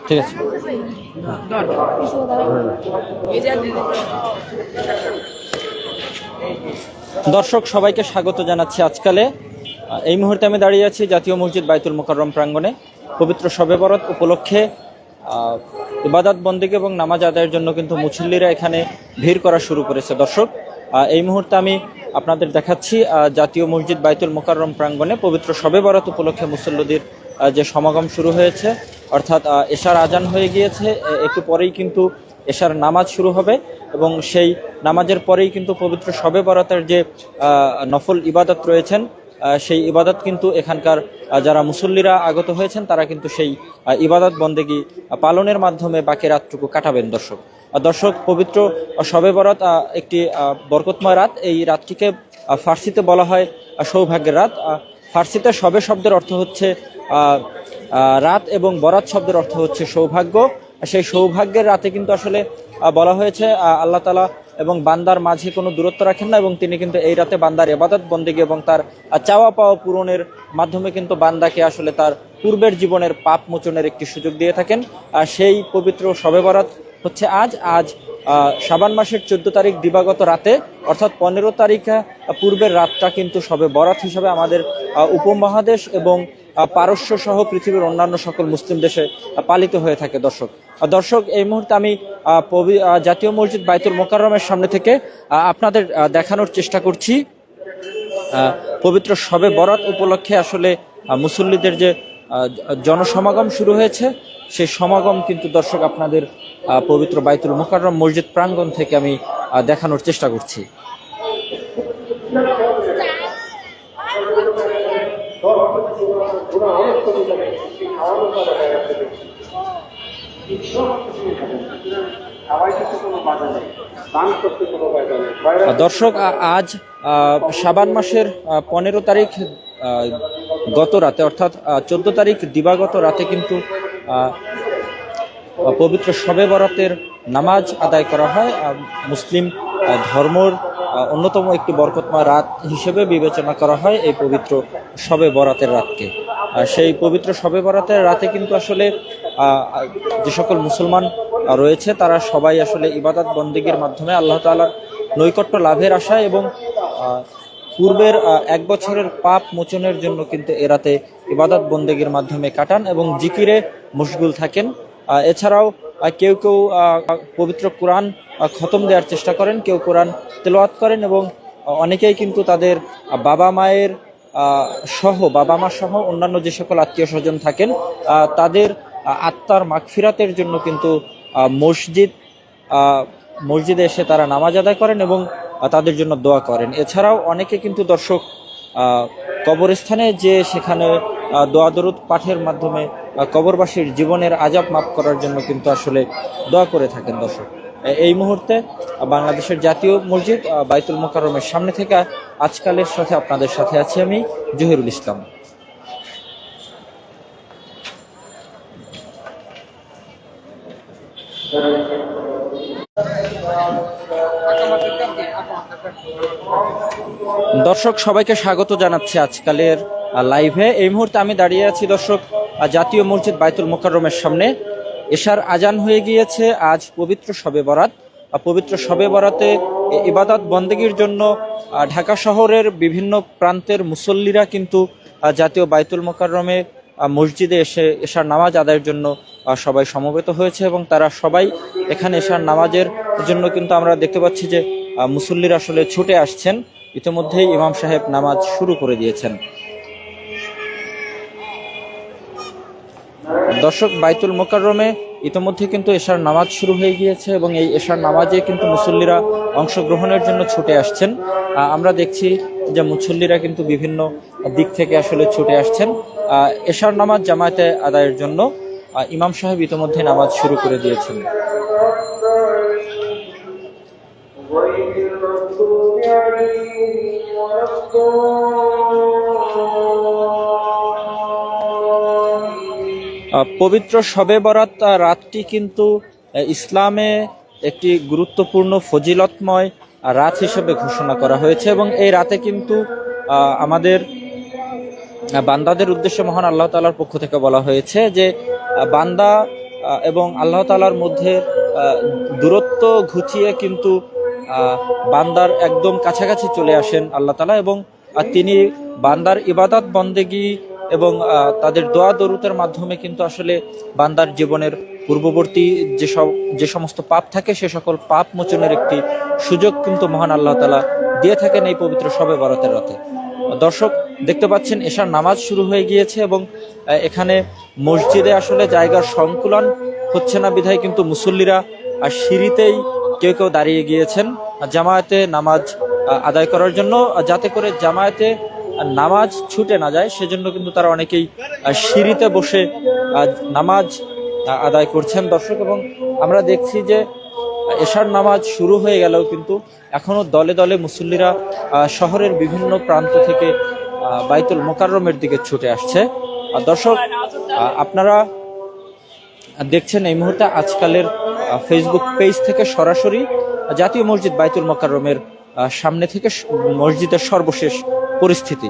ঠিক আছে। দর্শক সবাইকে স্বাগত জানাচ্ছি আজকালে। এই মুহূর্তে আমি দাঁড়িয়ে আছি জাতীয় মসজিদ বাইতুল মোকাররম প্রাঙ্গণে। পবিত্র শবে বরাত উপলক্ষে ইবাদত বন্দেগী এবং নামাজ আদায়ের জন্য কিন্তু মুসল্লিরা এখানে ভিড় করা শুরু করেছে। দর্শক এই মুহূর্তে আমি আপনাদের দেখাচ্ছি জাতীয় মসজিদ বাইতুল মোকাররম প্রাঙ্গণে পবিত্র শবে বরাত উপলক্ষে মুসল্লিদের যে সমাগম শুরু হয়েছে, অর্থাৎ এশার আজান হয়ে গিয়েছে। একটু পরেই কিন্তু এশার নামাজ শুরু হবে এবং সেই নামাজের পরেই কিন্তু পবিত্র শবে বরাতের যে নফল ইবাদত রয়েছেন সেই ইবাদত কিন্তু এখানকার যারা মুসল্লিরা আগত হয়েছেন তারা কিন্তু সেই ইবাদত বন্দেগী পালনের মাধ্যমে বাকি রাতটুকু কাটাবেন। দর্শক পবিত্র শবে বরাত একটি বরকতময় রাত। এই রাতটিকে ফার্সিতে বলা হয় সৌভাগ্যের রাত। ফার্সিতে শবে শব্দের অর্থ হচ্ছে রাত এবং বরাত শব্দের অর্থ হচ্ছে সৌভাগ্য। সেই সৌভাগ্যের রাতে কিন্তু আসলে বলা হয়েছে আল্লাহ তাআলা এবং বান্দার মাঝে কোনো দূরত্ব রাখেন না, এবং তিনি কিন্তু এই রাতে বান্দার ইবাদত বন্দেগী এবং তার চাওয়া পাওয়া পূরণের মাধ্যমে কিন্তু বান্দাকে আসলে তার পূর্বের জীবনের পাপ মোচনের একটি সুযোগ দিয়ে থাকেন। সেই পবিত্র শবে বরাত হচ্ছে আজ শাবান মাসের 14 তারিখ দিবাগত রাতে, অর্থাৎ 15 তারিখে পূর্বের রাতটা কিন্তু শবে বরাত হিসাবে আমাদের উপমহাদেশ এবং পারস্য সহ পৃথিবীর অন্যান্য সকল মুসলিম দেশে পালিত হয়ে থাকে। দর্শক এই মুহূর্তে আমি জাতীয় মসজিদ বাইতুল মোকাররমের সামনে থেকে আপনাদের দেখানোর চেষ্টা করছি পবিত্র শবে বরাত উপলক্ষে আসলে মুসল্লিদের যে জনসমাগম শুরু হয়েছে সেই সমাগম কিন্তু দর্শক আপনাদের পবিত্র বাইতুল মোকাররম মসজিদ প্রাঙ্গণ থেকে আমি দেখানোর চেষ্টা করছি। দর্শক আজ শাবান মাসের 15 তারিখ গত রাতে, অর্থাৎ 14 তারিখ দিবাগত রাতে কিন্তু পবিত্র শবে বরাতের নামাজ আদায় করা হয়। মুসলিম ধর্মর অন্যতম একটি বরকতময় রাত হিসেবে বিবেচনা করা হয় এই পবিত্র শবে বরাতের রাতকে। সেই পবিত্র শবে বরাতের রাতে কিন্তু আসলে যে সকল মুসলমান রয়েছে তারা সবাই আসলে ইবাদত বন্দেগীর মাধ্যমে আল্লাহ তাআলার নৈকট্য লাভের আশায় এবং পূর্বের 1 বছরের পাপ মোচনের জন্য কিন্তু এ রাতে ইবাদত বন্দেগীর মাধ্যমে কাটান এবং জিকিরে মশগুল থাকেন। এছাড়াও কেউ পবিত্র কোরআন খতম দেওয়ার চেষ্টা করেন, কেউ কোরআন তেলাওয়াত করেন এবং অনেকেই কিন্তু তাদের বাবা মা সহ অন্যান্য যে সকল আত্মীয় স্বজন থাকেন তাদের আত্মার মাগফিরাতের জন্য কিন্তু মসজিদে এসে তারা নামাজ আদায় করেন এবং তাদের জন্য দোয়া করেন। এছাড়াও অনেকে কিন্তু দর্শক কবরস্থানে যে সেখানে দোয়া দরুদ পাঠের মাধ্যমে কবরবাসীর জীবনের আযাব মাফ করার জন্য কিন্তু আসলে দোয়া করে থাকেন। দর্শক এই মুহূর্তে বাংলাদেশের জাতীয় মসজিদ বাইতুল মোকাররমের সামনে থেকে আজকালের সাথে আপনাদের সাথে আছি আমি জহিরুল ইসলাম। দর্শক সবাইকে স্বাগত জানাচ্ছি আজকালের লাইভে। এই মুহূর্তে আমি দাঁড়িয়ে আছি দর্শক জাতীয় মসজিদ বাইতুল মোকাররমের সামনে। এশার আজান হয়ে গিয়েছে। আজ পবিত্র শবে বরাত। পবিত্র শবে বরাতে ইবাদত বন্দেগীর জন্য ঢাকা শহরের বিভিন্ন প্রান্তের মুসল্লিরা কিন্তু জাতীয় বাইতুল মোকাররমে মসজিদে এসে এশার নামাজ আদায়ের জন্য সবাই সমবেত হয়েছে এবং তারা সবাই এখানে এশার নামাজের জন্য কিন্তু আমরা দেখতে পাচ্ছি যে মুসল্লিরা আসলে ছুটে আসছেন। ইতিমধ্যেই ইমাম সাহেব নামাজ শুরু করে দিয়েছেন। দর্শক বাইতুল মোকাররমে ইতিমধ্যে কিন্তু এশার নামাজ শুরু হয়ে গিয়েছে এবং এই এশার নামাজে কিন্তু মুসল্লিরা অংশগ্রহণের জন্য ছুটে আসছেন। আমরা দেখছি যে মুসল্লিরা কিন্তু বিভিন্ন দিক থেকে আসলে ছুটে আসছেন এশার নামাজ জামায়াতে আদায়ের জন্য। ইমাম সাহেব ইতিমধ্যে নামাজ শুরু করে দিয়েছেন। পবিত্র শবে বরাত রাতটি কিন্তু ইসলামে একটি গুরুত্বপূর্ণ ফজিলতময় রাত হিসেবে ঘোষণা করা হয়েছে এবং এই রাতে কিন্তু আমাদের বান্দাদের উদ্দেশ্যে মহান আল্লাহ তাআলার পক্ষ থেকে বলা হয়েছে যে বান্দা এবং আল্লাহ তাআলার মধ্যে দূরত্ব ঘুচিয়ে কিন্তু বান্দার একদম কাছাকাছি চলে আসেন আল্লাহ তাআলা, এবং তিনি বান্দার ইবাদত বন্দেগী এবং তাদের দোয়া দরুদের মাধ্যমে কিন্তু আসলে বান্দার জীবনের পূর্ববর্তী যে সমস্ত পাপ থাকে সে সকল পাপ মোচনের একটি সুযোগ কিন্তু মহান আল্লাহ তাআলা দিয়ে থাকেন এই পবিত্র শবে বরাতের রাতে। দর্শক দেখতে পাচ্ছেন এশার নামাজ শুরু হয়ে গিয়েছে এবং এখানে মসজিদে আসলে জায়গার সংকুলন হচ্ছে না বিধায় কিন্তু মুসল্লিরা সিঁড়িতেই কেউ কেউ দাঁড়িয়ে গিয়েছেন জামায়াতে নামাজ আদায় করার জন্য, যাতে করে জামায়াতে নামাজ ছুটে না যায় সেজন্য কিন্তু তারা অনেকেই সিঁড়িতে বসে নামাজ আদায় করছেন দর্শক। এবং আমরা দেখছি যে এশার নামাজ শুরু হয়ে গেলেও কিন্তু এখনো দলে দলে মুসল্লিরা শহরের বিভিন্ন প্রান্ত থেকে বাইতুল মোকাররমের দিকে ছুটে আসছে। দর্শক আপনারা দেখছেন এই মুহূর্তে আজকালের ফেসবুক পেজ থেকে সরাসরি জাতীয় মসজিদ বাইতুল মোকাররমের সামনে থেকে মসজিদের সর্বশেষ পরিস্থিতি।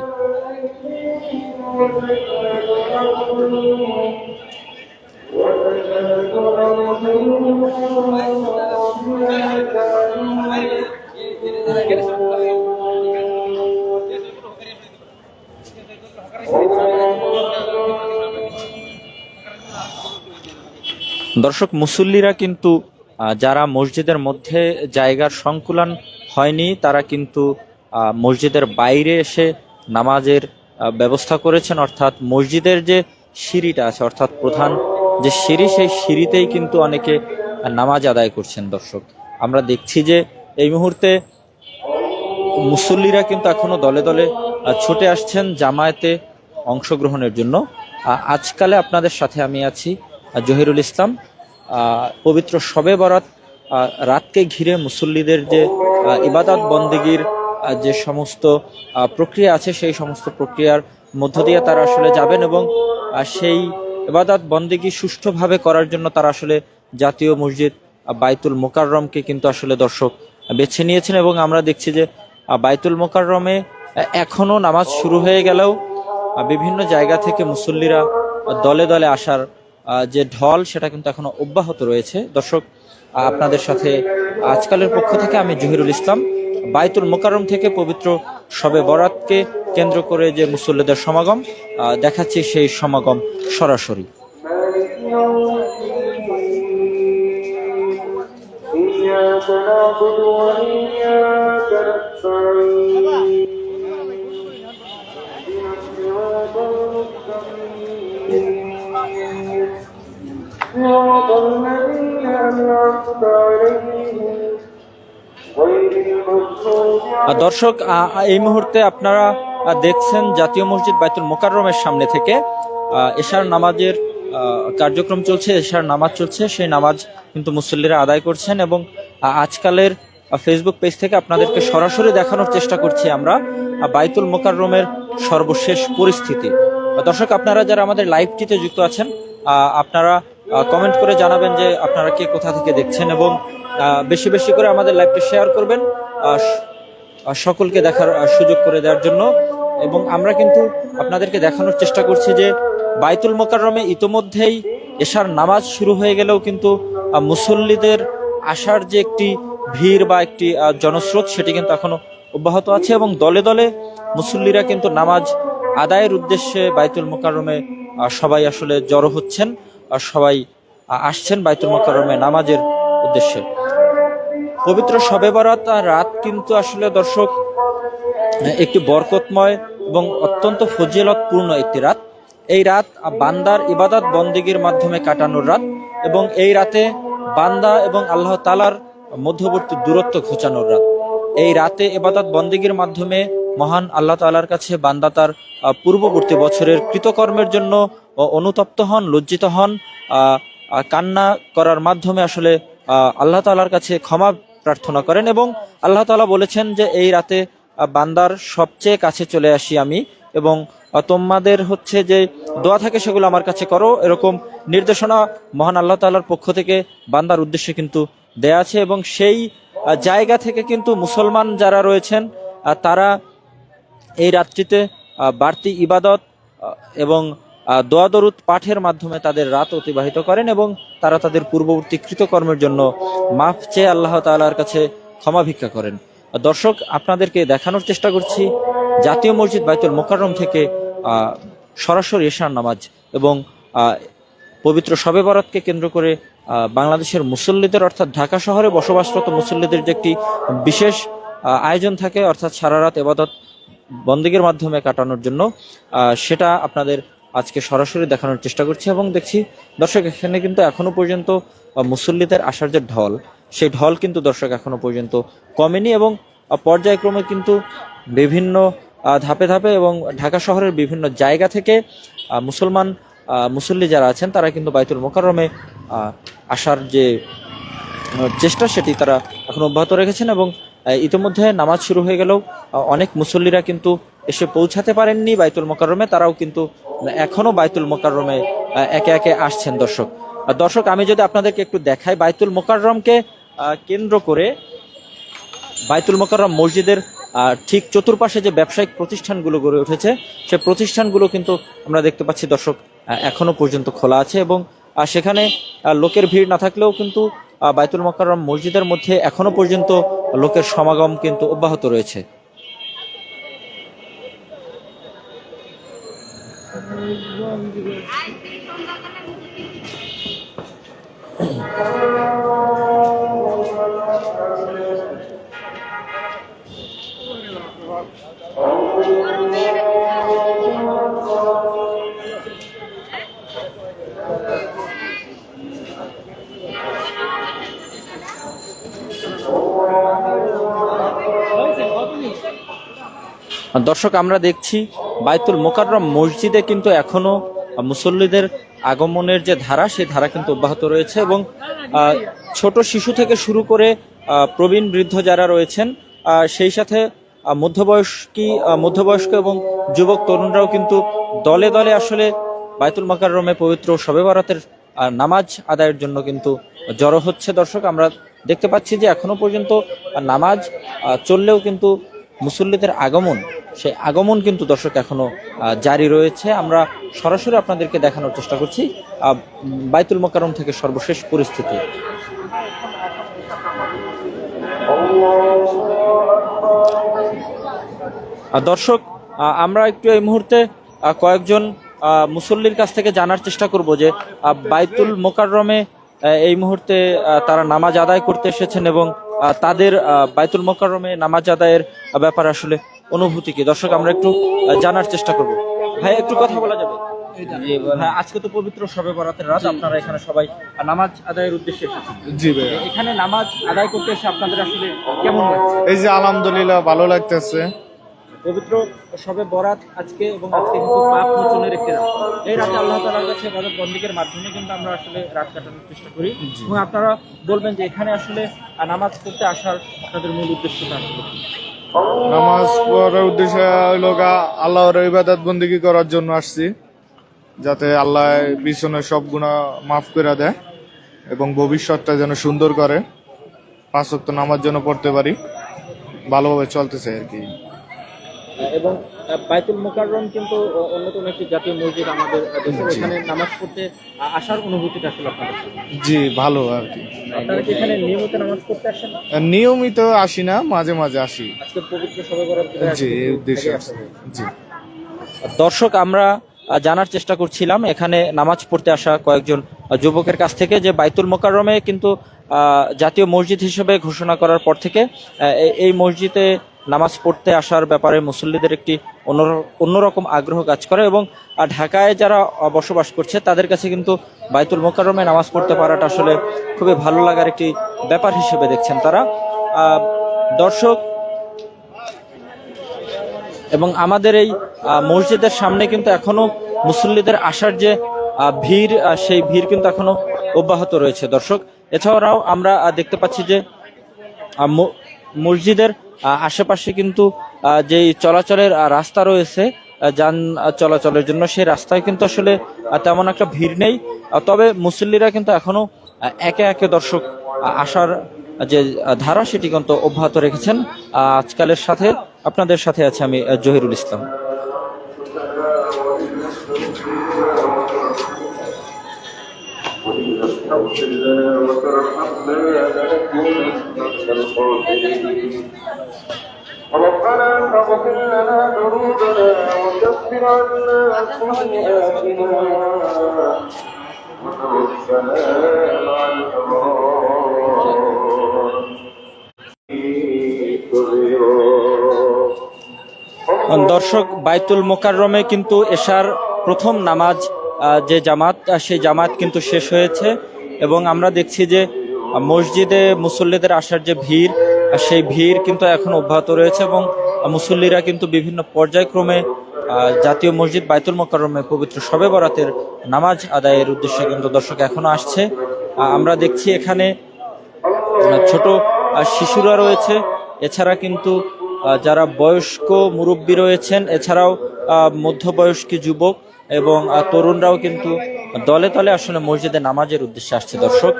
দর্শক মুসল্লিরা কিন্তু যারা মসজিদের মধ্যে জায়গার সংকুলন হয়নি তারা কিন্তু মসজিদের বাইরে এসে নামাজের ব্যবস্থা করেছেন, অর্থাৎ মসজিদের যে সিঁড়িটা আছে অর্থাৎ প্রধান যে সিঁড়ি সেই সিঁড়িতেই কিন্তু অনেকে নামাজ আদায় করছেন। দর্শক আমরা দেখছি যে এই মুহূর্তে মুসল্লিরা কিন্তু এখনো দলে দলে ছুটে আসছেন জামায়াতে অংশগ্রহণের জন্য। আজকালে আপনাদের সাথে আমি আছি জহিরুল ইসলাম। পবিত্র শবে বরাত রাতকে ঘিরে মুসল্লিদের যে ইবাদত বন্দেগীর যে সমস্ত প্রক্রিয়া আছে সেই সমস্ত প্রক্রিয়ার মধ্য দিয়ে তারা আসলে যাবেন এবং সেই ইবাদত বন্দেগী সুষ্ঠুভাবে করার জন্য তারা আসলে জাতীয় মসজিদ বাইতুল মোকাররমকে কিন্তু আসলে দর্শক বেছে নিয়েছেন। এবং আমরা দেখছি যে বাইতুল মোকাররমে এখনো নামাজ শুরু হয়ে গেলেও বিভিন্ন জায়গা থেকে মুসল্লিরা দলে দলে আসার যে ঢল সেটা কিন্তু এখনো অব্যাহত রয়েছে। দর্শক আপনাদের সাথে আজকালের পক্ষ থেকে আমি জহিরুল ইসলাম বাইতুল মোকাররম থেকে পবিত্র শবে বরাতকে কেন্দ্র করে যে মুসল্লিদের সমাগম দেখাচ্ছি সেই সমাগম সরাসরি। দর্শক এই মুহূর্তে আপনারা দেখছেন জাতীয় মসজিদ বাইতুল মোকাররমের সামনে থেকে এশার নামাজের কার্যক্রম চলছে, এশার নামাজ চলছে, সেই নামাজ কিন্তু মুসল্লিরা আদায় করছেন এবং আজকালের ফেসবুক পেজ থেকে আপনাদেরকে সরাসরি দেখানোর চেষ্টা করছি আমরা বাইতুল মোকাররমের সর্বশেষ পরিস্থিতি। দর্শক আপনারা যারা আমাদের লাইভটিতে যুক্ত আছেন আপনারা কমেন্ট করে জানাবেন যে আপনারা কে কোথা থেকে দেখছেন এবং বেশি বেশি করে আমাদের লাইভটি শেয়ার করবেন সকলকে দেখার সুযোগ করে দেওয়ার জন্য। এবং আমরা কিন্তু আপনাদেরকে দেখানোর চেষ্টা করছি যে বাইতুল মোকাররমে ইতোমধ্যেই এশার নামাজ শুরু হয়ে গেলেও কিন্তু মুসল্লিদের আসার যে একটি ভিড় বা একটি জনস্রোত সেটি কিন্তু এখনো অব্যাহত আছে এবং দলে দলে মুসল্লিরা কিন্তু নামাজ আদায়ের উদ্দেশ্যে বাইতুল মোকাররমে সবাই আসলে জড়ো হচ্ছেন, সবাই আসছেন বাইতুল মোকাররমে নামাজের উদ্দেশ্যে। পবিত্র শবে বরাত রাত কিন্তু আসলে দর্শক একটি বরকতময় এবং অত্যন্ত ফজিলতপূর্ণ একটি রাত। এই রাত বান্দার ইবাদত বন্দেগীর মাধ্যমে কাটানোর রাত এবং এই রাতে বান্দা এবং আল্লাহ তাআলার মধ্যবর্তী দূরত্ব ঘোচানোর রাত। এই রাতে ইবাদত বন্দেগীর মাধ্যমে মহান আল্লাহ তাআলার কাছে বান্দা তার পূর্ববর্তী বছরের কৃতকর্মের জন্য অনুতপ্ত হন, লজ্জিত হন, কান্না করার মাধ্যমে আসলে আল্লাহ তাআলার কাছে ক্ষমা প্রার্থনা করেন এবং আল্লাহ তাআলা বলেছেন যে এই রাতে বান্দার সবচেয়ে কাছে চলে আসি আমি এবং তোমাদের হচ্ছে যে দোয়া থাকে সেগুলো আমার কাছে করো, এরকম নির্দেশনা মহান আল্লাহ তাআলার পক্ষ থেকে বান্দার উদ্দেশ্যে কিন্তু দেয়া আছে। এবং সেই জায়গা থেকে কিন্তু মুসলমান যারা রয়েছেন তারা এই রাত্রিতে বাড়তি ইবাদত এবং দোয়া দরুদ পাঠের মাধ্যমে তাদের রাত অতিবাহিত করেন এবং তারা তাদের পূর্ববর্তী কৃতকর্মের জন্য মাফ চেয়ে আল্লাহ তাআলার কাছে ক্ষমা ভিক্ষা করেন। দর্শক, আপনাদেরকে দেখানোর চেষ্টা করছি জাতীয় মসজিদ বাইতুল মোকাররম থেকে সরাসরি এশার নামাজ এবং পবিত্র শবে বরাতকে কেন্দ্র করে বাংলাদেশের মুসল্লিদের অর্থাৎ ঢাকা শহরে বসবাসরত মুসল্লিদের যে একটি বিশেষ আয়োজন থাকে, অর্থাৎ সারা রাত ইবাদত বন্দেগীর মাধ্যমে কাটানোর জন্য, সেটা আপনাদের আজকে সরাসরি দেখানোর চেষ্টা করছি। এবং দেখছি দর্শক, এখানে কিন্তু এখনো পর্যন্ত মুসল্লিদের আসার যে ঢল, সেই ঢল কিন্তু দর্শক এখনো পর্যন্ত কমেনি এবং পর্যায়ক্রমে কিন্তু বিভিন্ন ধাপে ধাপে এবং ঢাকা শহরের বিভিন্ন জায়গা থেকে মুসল্লি যারা আছেন তারা কিন্তু বাইতুল মোকাররমে আসার যে চেষ্টা সেটি তারা এখন অব্যাহত রেখেছেন। এবং ইতিমধ্যে নামাজ শুরু হয়ে গেলেও অনেক মুসল্লিরা কিন্তু এসে পৌঁছাতে পারেননি বাইতুল মোকাররমে, তারাও কিন্তু এখনো বাইতুল মোকাররমে একে একে আসছেন। দর্শক, আমি যদি আপনাদেরকে একটু দেখাই, বাইতুল মোকাররমকে কেন্দ্র করে বাইতুল মোকাররম মসজিদের ঠিক চতুর্পাশে যে ব্যবসায়িক প্রতিষ্ঠানগুলো গড়ে উঠেছে, সে প্রতিষ্ঠানগুলো কিন্তু আমরা দেখতে পাচ্ছি দর্শক এখনো পর্যন্ত খোলা আছে এবং সেখানে লোকের ভিড় না থাকলেও কিন্তু বাইতুল মোকাররম মসজিদের মধ্যে এখনো পর্যন্ত লোকের সমাগম কিন্তু অব্যাহত রয়েছে। দর্শক, আমরা দেখছি বাইতুল মোকাররম মসজিদে কিন্তু এখনো মুসল্লিদের আগমনের যে ধারা, সেই ধারা কিন্তু অব্যাহত রয়েছে এবং ছোট শিশু থেকে শুরু করে প্রবীণ বৃদ্ধ যারা রয়েছেন, সেই সাথে মধ্যবয়স্ক এবং যুবক তরুণরাও কিন্তু দলে দলে আসলে বাইতুল মোকাররমে পবিত্র শবে বরাতের নামাজ আদায়ের জন্য কিন্তু জড়ো হচ্ছে। দর্শক, আমরা দেখতে পাচ্ছি যে এখনো পর্যন্ত নামাজ চললেও কিন্তু মুসল্লিদের আগমন, সেই আগমন কিন্তু দর্শক এখনো জারি রয়েছে। আমরা সরাসরি আপনাদেরকে দেখানোর চেষ্টা করছি বাইতুল মোকাররম থেকে সর্বশেষ পরিস্থিতি। দর্শক, আমরা একটু এই মুহূর্তে কয়েকজন মুসল্লির কাছ থেকে জানার চেষ্টা করব যে বাইতুল মোকাররমে এই মুহূর্তে তারা নামাজ আদায় করতে এসেছেন এবং তাদের বাইতুল মোকাররমে নামাজ আদায়ের ব্যাপারে আসলে অনুভূতি কি। দর্শক, আমরা একটু জানার চেষ্টা করব। ভাই, একটু কথা বলা যাবে? হ্যাঁ, আজকে তো পবিত্র শবে বরাতের রাত, আপনারা এখানে সবাই নামাজ আদায়ের উদ্দেশ্যে এসেছেন। জি ভাই, এখানে নামাজ আদায় করতে এসে আপনাদের আসলে কেমন লাগছে? এই যে আলহামদুলিল্লাহ ভালো লাগতেছে। পবিত্র শবে বরাত আজকে, এবং আজকে কিন্তু পাপ মোচনের একটি রাত। এই রাতে আল্লাহ তাআলার কাছে ইবাদত বন্দেগীর মাধ্যমে কিন্তু আমরা আসলে রাত কাটানোর চেষ্টা করি। এবং আপনারা বলবেন যে এখানে আসলে নামাজ পড়তে আসার আপনাদের মূল উদ্দেশ্যটা আসলে কি? নামাজ পড়ার উদ্দেশ্য হলো আল্লাহর ইবাদত বন্দেগী করার জন্য আসছি, যাতে আল্লাহ পিছনের সব গুনাহ মাফ করে দেয় এবং ভবিষ্যৎটা যেন সুন্দর করে, 5 ওয়াক্ত নামাজ যেন পড়তে পারি, ভালোভাবে চলতেছে আর কি। এবং বাইতুল মোকাররম কিন্তু অন্যতম একটি জাতীয় মসজিদ আমাদের দেশে, এখানে নামাজ পড়তে আসার অনুভূতিটা আসলে আপনাদের? জি, ভালো আর কি। আপনারা কি এখানে নিয়মিত নামাজ পড়তে আসেন? নিয়মিত আসি না, মাঝে মাঝে আসি। আজকে পবিত্র শবে বরাত, জি, এই উদ্দেশ্যে আসি। জি দর্শক, আমরা জানার চেষ্টা করছিলাম এখানে নামাজ পড়তে আসা কয়েকজন যুবকের কাছ থেকে যে বাইতুল মোকাররমে কিন্তু জাতীয় মসজিদ হিসেবে ঘোষণা করার পর থেকে এই মসজিদে নামাজ পড়তে আসার ব্যাপারে মুসল্লিদের একটি অন্যরকম আগ্রহ কাজ করে এবং ঢাকায় যারা বসবাস করছে তাদের কাছে কিন্তু বাইতুল মোকাররমে নামাজ পড়তে পারাটা আসলে খুবই ভালো লাগার একটি ব্যাপার হিসেবে দেখছেন তারা। দর্শক, এবং আমাদের এই মসজিদের সামনে কিন্তু এখনো মুসল্লিদের আসার যে ভিড়, সেই ভিড় কিন্তু এখনো অব্যাহত রয়েছে। দর্শক, এছাড়াও আমরা দেখতে পাচ্ছি যে মসজিদের আশেপাশে কিন্তু যেই চলাচলের রাস্তা রয়েছে যান চলাচলের জন্য, সেই রাস্তায় কিন্তু আসলে তেমন একটা ভিড় নেই। তবে মুসল্লিরা কিন্তু এখনো একে একে দর্শক আসার যে ধারা সেটি কিন্তু অব্যাহত রেখেছেন। আজকালের সাথে আপনাদের সাথে আছে আমি জহিরুল ইসলাম। تغفر لنا وترحمنا لنكونن من الخاسرين ربنا فاغفر لنا ذنوبنا وكفر عنا سيئاتنا وتوفنا مع الأبرار দর্শক, বাইতুল মোকাররমে কিন্তু এশার প্রথম নামাজ যে জামাত, সেই জামাত কিন্তু শেষ হয়েছে এবং আমরা দেখছি যে মসজিদে মুসল্লিদের আসার যে ভিড়, সেই ভিড় কিন্তু এখন অব্যাহত রয়েছে এবং মুসল্লিরা কিন্তু বিভিন্ন পর্যায়ক্রমে জাতীয় মসজিদ বাইতুল মোকাররমে পবিত্র শবে বরাতের নামাজ আদায়ের উদ্দেশ্যে কিন্তু দর্শক এখনো আসছে। আমরা দেখছি এখানে ছোট শিশুরা রয়েছে, এছাড়া কিন্তু যারা বয়স্ক মুরব্বী রয়েছেন, এছাড়াও মধ্যবয়স্ক যুবক এবং তরুণরাও কিন্তু দলে দলে আসলে মসজিদে নামাজের উদ্দেশ্যে আসছে। দর্শক,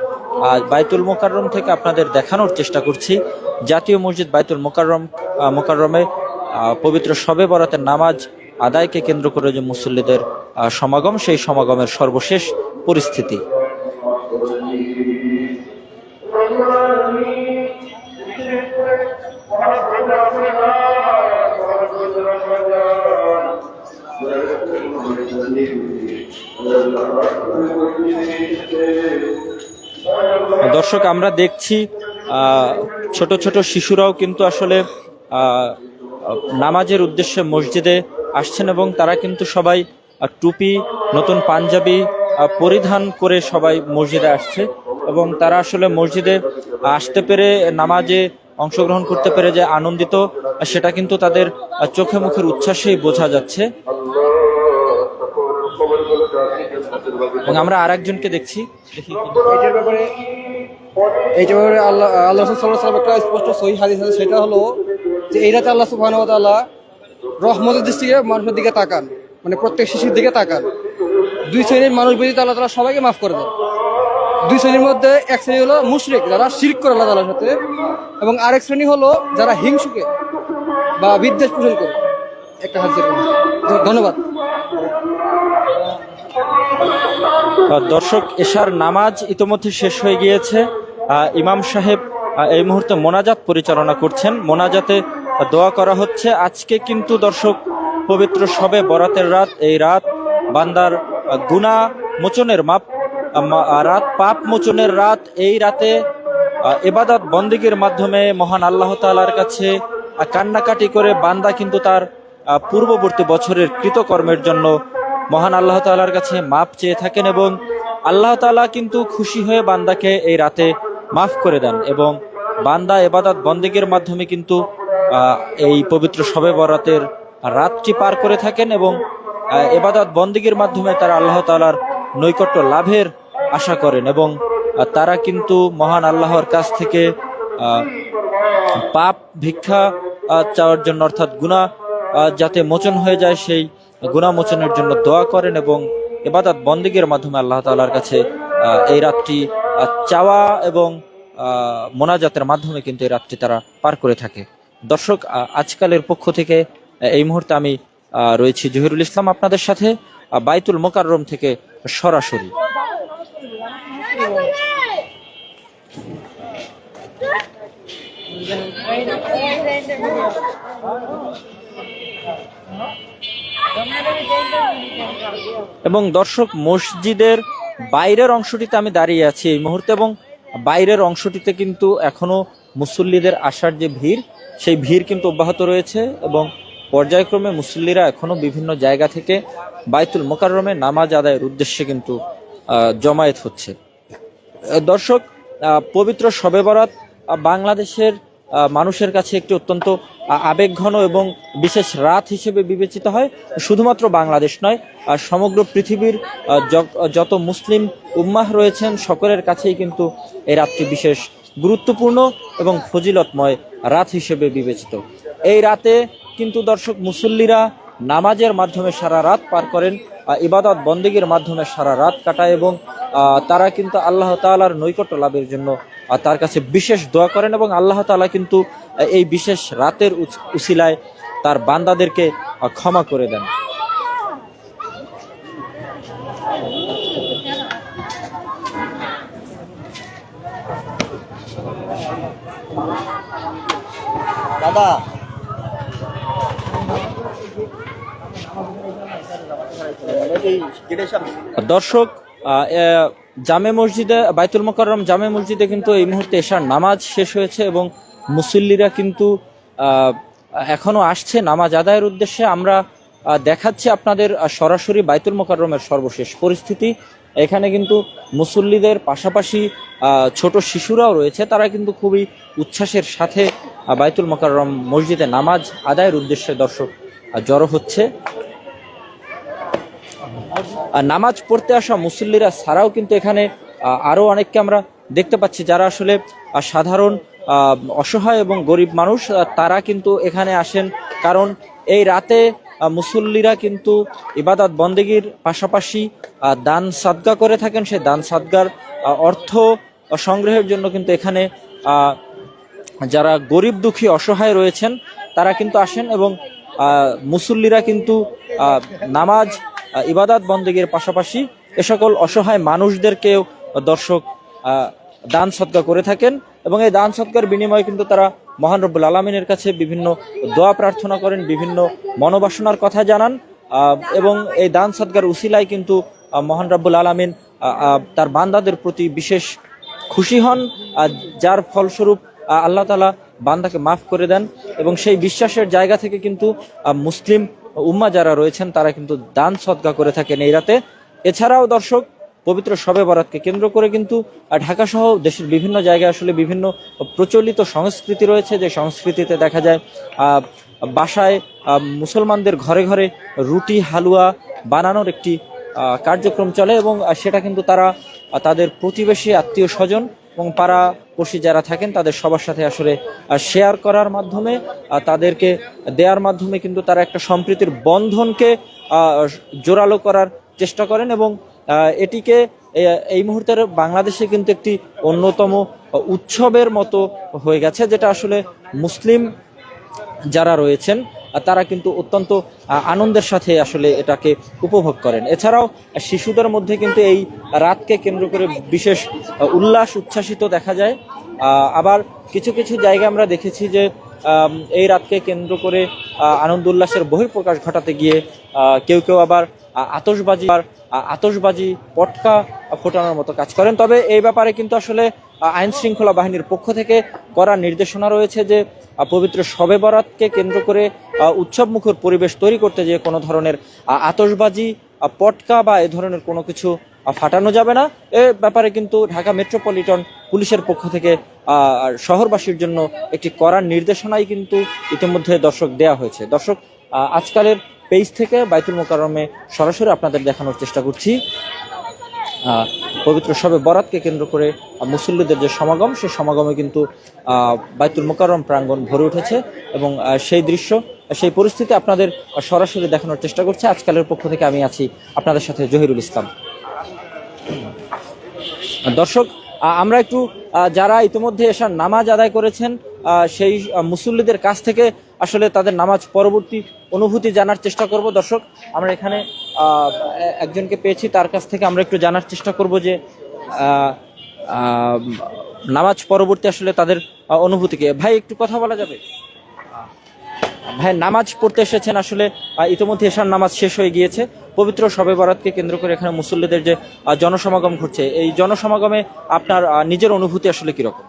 বাইতুল মোকাররম থেকে আপনাদের দেখানোর চেষ্টা করছি জাতীয় মসজিদ বাইতুল মোকাররমে পবিত্র শবে বরাতের নামাজ আদায়কে কেন্দ্র করে যে মুসল্লিদের সমাগম, সেই সমাগমের সর্বশেষ পরিস্থিতি। দর্শক, আমরা দেখছি ছোট ছোট শিশুরাও কিন্তু আসলে নামাজের উদ্দেশ্যে মসজিদে আসছেন এবং তারা কিন্তু সবাই টুপি, নতুন পাঞ্জাবি পরিধান করে সবাই মসজিদে আসছে এবং তারা আসলে মসজিদে আসতে পেরে, নামাজে অংশগ্রহণ করতে পেরে যে আনন্দিত, সেটা কিন্তু তাদের চোখে মুখের উচ্ছ্বাসেই বোঝা যাচ্ছে। এবং আমরা আরেকজনকে দেখছি, এইটার ব্যাপারে আল্লাহ সাল্লাল্লাহু আলাইহি ওয়াসাল্লাম একটা স্পষ্ট সহিহ হাদিস আছে, সেটা হলো যে এই রাতে আল্লাহ সুবহানাহু ওয়া তাআলা রহমতের দৃষ্টিতে মানুষের দিকে তাকান, মানে প্রত্যেক শিশুর দিকে তাকান। দুই শ্রেণীর মানুষ ব্যতীত আল্লাহ তাআলা সবাইকে মাফ করে দেন। দুই শ্রেণীর মধ্যে এক শ্রেণী হলো মুশরিক, যারা শিরক করে আল্লাহ তাআলার সাথে, এবং আরেক শ্রেণী হলো যারা হিংসুকে বা বিদ্বেষ পোষণ করে। একটা হাদিসের ধন্যবাদ। দর্শক, এশার নামাজ ইতোমধ্যে শেষ হয়ে গিয়েছে। ইমাম সাহেব এই মুহূর্তে মোনাজাত পরিচালনা করছেন, মোনাজাতে দোয়া করা হচ্ছে। আজকে কিন্তু দর্শক পবিত্র শবে বরাতের রাত, এই রাত বান্দার গুনাহ মোচনের রাত, পাপ মোচনের রাত। এই রাতে ইবাদত বন্দেগীর মাধ্যমে মহান আল্লাহ তাআলার কাছে কান্নাকাটি করে বান্দা কিন্তু তার পূর্ববর্তী বছরের কৃতকর্মের জন্য মহান আল্লাহ তাআলার কাছে মাপ চেয়ে থাকেন এবং আল্লাহ তাআলা কিন্তু খুশি হয়ে বান্দাকে এই রাতে মাফ করে দেন এবং বান্দা ইবাদত বন্দেগীর মাধ্যমে কিন্তু এই পবিত্র শবে বরাতের রাতটি পার করে থাকেন এবং ইবাদত বন্দেগীর মাধ্যমে তারা আল্লাহ তাআলার নৈকট্য লাভের আশা করেন এবং তারা কিন্তু মহান আল্লাহর কাছ থেকে পাপ ভিক্ষা চাওয়ার জন্য, অর্থাৎ গুনাহ যাতে মোচন হয়ে যায়, সেই গুনাহ মোচনের জন্য দোয়া করেন এবং ইবাদত বন্দেগীর মাধ্যমে আল্লাহ তাআলার কাছে এই রাতটি চাওয়া এবং মোনাজাতের মাধ্যমে কিন্তু এই রাতটি তারা পার করে থাকে। দর্শক, আজকালের পক্ষ থেকে এই মুহূর্তে আমি রয়েছি জহিরুল ইসলাম আপনাদের সাথে বাইতুল মোকাররম থেকে সরাসরি। এবং দর্শক, মসজিদের বাইরের অংশটিতে আমি দাঁড়িয়ে আছি এই মুহূর্তে এবং বাইরের অংশটিতে কিন্তু এখনো মুসল্লিদের আসার যে ভিড়, সেই ভিড় কিন্তু অব্যাহত রয়েছে এবং পর্যায়ক্রমে মুসল্লিরা এখনো বিভিন্ন জায়গা থেকে বাইতুল মোকাররমে নামাজ আদায়ের উদ্দেশ্যে কিন্তু জমায়েত হচ্ছে। দর্শক, পবিত্র শবে বরাত বাংলাদেশের মানুষের কাছে একটি অত্যন্ত আবেগঘন এবং বিশেষ রাত হিসেবে বিবেচিত হয়। শুধুমাত্র বাংলাদেশ নয়, সমগ্র পৃথিবীর যত মুসলিম উম্মাহ রয়েছেন সকলের কাছেই কিন্তু এই রাতটি বিশেষ গুরুত্বপূর্ণ এবং ফজিলতময় রাত হিসেবে বিবেচিত। এই রাতে কিন্তু দর্শক মুসল্লিরা নামাজের মাধ্যমে সারা রাত পার করেন, ইবাদত বন্দেগীর মাধ্যমে সারা রাত কাটায় এবং তারা কিন্তু আল্লাহ তাআলার নৈকট্য লাভের জন্য তার কাছে বিশেষ দোয়া করেন এবং আল্লাহ তাআলা কিন্তু এই বিশেষ রাতের উসিলায় তার বান্দাদেরকে ক্ষমা করে দেন। দাদা দর্শক, জামে মসজিদে, বাইতুল মোকাররম জামে মসজিদে কিন্তু এই মুহূর্তে এশার নামাজ শেষ হয়েছে এবং মুসল্লিরা কিন্তু এখনো আসছে নামাজ আদায়ের উদ্দেশ্যে। আমরা দেখাচ্ছি আপনাদের সরাসরি বাইতুল মোকাররমের সর্বশেষ পরিস্থিতি। এখানে কিন্তু মুসল্লিদের পাশাপাশি ছোট শিশুরাও রয়েছে, তারা কিন্তু খুবই উচ্ছ্বাসের সাথে বাইতুল মোকাররম মসজিদে নামাজ আদায়ের উদ্দেশ্যে দর্শক জড়ো হচ্ছে। নামাজ পড়তে আসা মুসল্লিরা ছাড়াও কিন্তু এখানে আরো অনেককে আমরা দেখতে পাচ্ছি যারা আসলে সাধারণ অসহায় এবং গরিব মানুষ, তারা কিন্তু এখানে আসেন। কারণ এই রাতে মুসল্লিরা কিন্তু ইবাদত বন্দেগীর পাশাপাশি দান সাদগা করে থাকেন। সেই দান সাদগার অর্থ সংগ্রহের জন্য কিন্তু এখানে যারা গরিব দুঃখী অসহায় রয়েছেন তারা কিন্তু আসেন এবং মুসল্লিরা কিন্তু নামাজ ইবাদত বন্দেগীর পাশাপাশি এ সকল অসহায় মানুষদেরকেও দর্শক দান সদকা করে থাকেন এবং এই দান সদকার বিনিময়ে কিন্তু তারা মহান রব্বুল আলামিনের কাছে বিভিন্ন দোয়া প্রার্থনা করেন, বিভিন্ন মনোবাসনার কথা জানান এবং এই দান সদকার উসিলায় কিন্তু মহান রব্বুল আলামিন তার বান্দাদের প্রতি বিশেষ খুশি হন, যার ফলস্বরূপ আল্লাহ তাআলা বান্দাকে মাফ করে দেন এবং সেই বিশ্বাসের জায়গা থেকে কিন্তু মুসলিম উম্মাহ যারা রয়েছেন তারা কিন্তু দান সদকা করে থাকেন এই রাতে। এছাড়াও দর্শক, পবিত্র শবে বরাতকে কেন্দ্র করে কিন্তু ঢাকা সহ দেশের বিভিন্ন জায়গায় আসলে বিভিন্ন প্রচলিত সংস্কৃতি রয়েছে, যে সংস্কৃতিতে দেখা যায় বাসায় মুসলমানদের ঘরে ঘরে রুটি হালুয়া বানানোর একটি কার্যক্রম চলে এবং সেটা কিন্তু তারা তাদের প্রতিবেশী আত্মীয় স্বজন এবং পাড়াপড়শি যারা থাকেন তাদের সবার সাথে আসলে শেয়ার করার মাধ্যমে তাদেরকে দেওয়ার মাধ্যমে কিন্তু তারা একটা সম্প্রীতির বন্ধনকে জোরালো করার চেষ্টা করেন এবং এটিকে এই মুহূর্তের বাংলাদেশে কিন্তু একটি অন্যতম উৎসবের মতো হয়ে গেছে, যেটা আসলে মুসলিম যারা রয়েছেন তারা কিন্তু অত্যন্ত আনন্দের সাথে আসলে এটাকে উপভোগ করেন। এছাড়াও শিশুদের মধ্যে কিন্তু এই রাতকে কেন্দ্র করে বিশেষ উচ্ছ্বাসিত দেখা যায়। আবার কিছু কিছু জায়গায় আমরা দেখেছি যে এই রাতকে কেন্দ্র করে আনন্দ উল্লাসের বহিঃপ্রকাশ ঘটাতে গিয়ে কেউ কেউ আবার আতশবাজি পটকা ফোটানোর মতো কাজ করেন। তবে এই ব্যাপারে কিন্তু আসলে আইন শৃঙ্খলা বাহিনীর পক্ষ থেকে করা নির্দেশনা রয়েছে যে পবিত্র শবে বরাতকে কেন্দ্র করে উৎসব মুখর পরিবেশ তৈরি করতে যে কোনো ধরনের আতশবাজি পটকা বা এ ধরনের কোনো কিছু ফাটানো যাবে না। এ ব্যাপারে কিন্তু ঢাকা মেট্রোপলিটন পুলিশের পক্ষ থেকে শহরবাসীর জন্য একটি কড়া নির্দেশনাই কিন্তু ইতিমধ্যে দর্শক দেয়া হয়েছে। দর্শক, আজকালের পেজ থেকে বাইতুল মোকাররমে সরাসরি আপনাদের দেখানোর চেষ্টা করছি পবিত্র শবে বরাতকে কেন্দ্র করে মুসল্লিদের যে সমাগম, সেই সমাগমে কিন্তু বাইতুল মোকাররম প্রাঙ্গণ ভরে উঠেছে এবং সেই দৃশ্য, সেই পরিস্থিতি আপনাদের সরাসরি দেখানোর চেষ্টা করছে। আজকালের পক্ষ থেকে আমি আছি আপনাদের সাথে জহিরুল ইসলাম। দর্শক, আমরা একটু যারা ইতিমধ্যে এশার নামাজ আদায় করেছেন সেই মুসল্লিদের কাছ থেকে আসলে তাদের নামাজ পরবর্তী অনুভূতি জানার চেষ্টা করব। দর্শক, আমরা এখানে একজনকে পেয়েছি, তার কাছ থেকে আমরা একটু জানার চেষ্টা করব যে নামাজ পরবর্তী আসলে তাদের অনুভূতিকে। ভাই, একটু কথা বলা যাবে? ভাই, নামাজ পড়তে এসেছেন, আসলে ইতিমধ্যে এশার নামাজ শেষ হয়ে গিয়েছে, পবিত্র শবে বরাতকে কেন্দ্র করে এখানে মুসল্লিদের যে জনসমাগম ঘটছে, এই জনসমাগমে আপনার নিজের অনুভূতি আসলে কিরকম?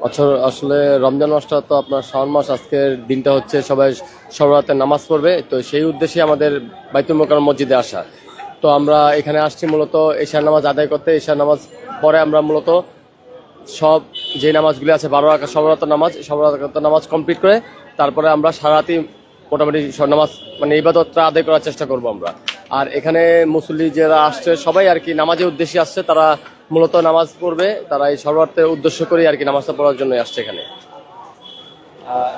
আচ্ছা, আসলে রমজান মাসটা তো আপনার শাওন মাস, আজকের দিনটা হচ্ছে সবাই শবে বরাতের নামাজ পড়বে, তো সেই উদ্দেশ্যে আমাদের বাইতুল মোকাররম মসজিদে আসা। তো আমরা এখানে আসছি মূলত এশার নামাজ আদায় করতে। এশার নামাজ পরে আমরা মূলত সব যে নামাজগুলি আছে 12 রাকাত শবে বরাতের নামাজ, শবে বরাতের নামাজ কমপ্লিট করে তারপরে আমরা সারাতি মোটামুটি নামাজ মানে ইবাদতটা আদায় করার চেষ্টা করব আমরা। আর এখানে মুসল্লি যারা আসছে সবাই আর কি নামাজের উদ্দেশ্যে আসছে, তারা মূলত নামাজ পড়বে, তারা এই শবে বরাতের উদ্দেশ্য করে আর কি নামাজটা পড়ার জন্য আসছে এখানে।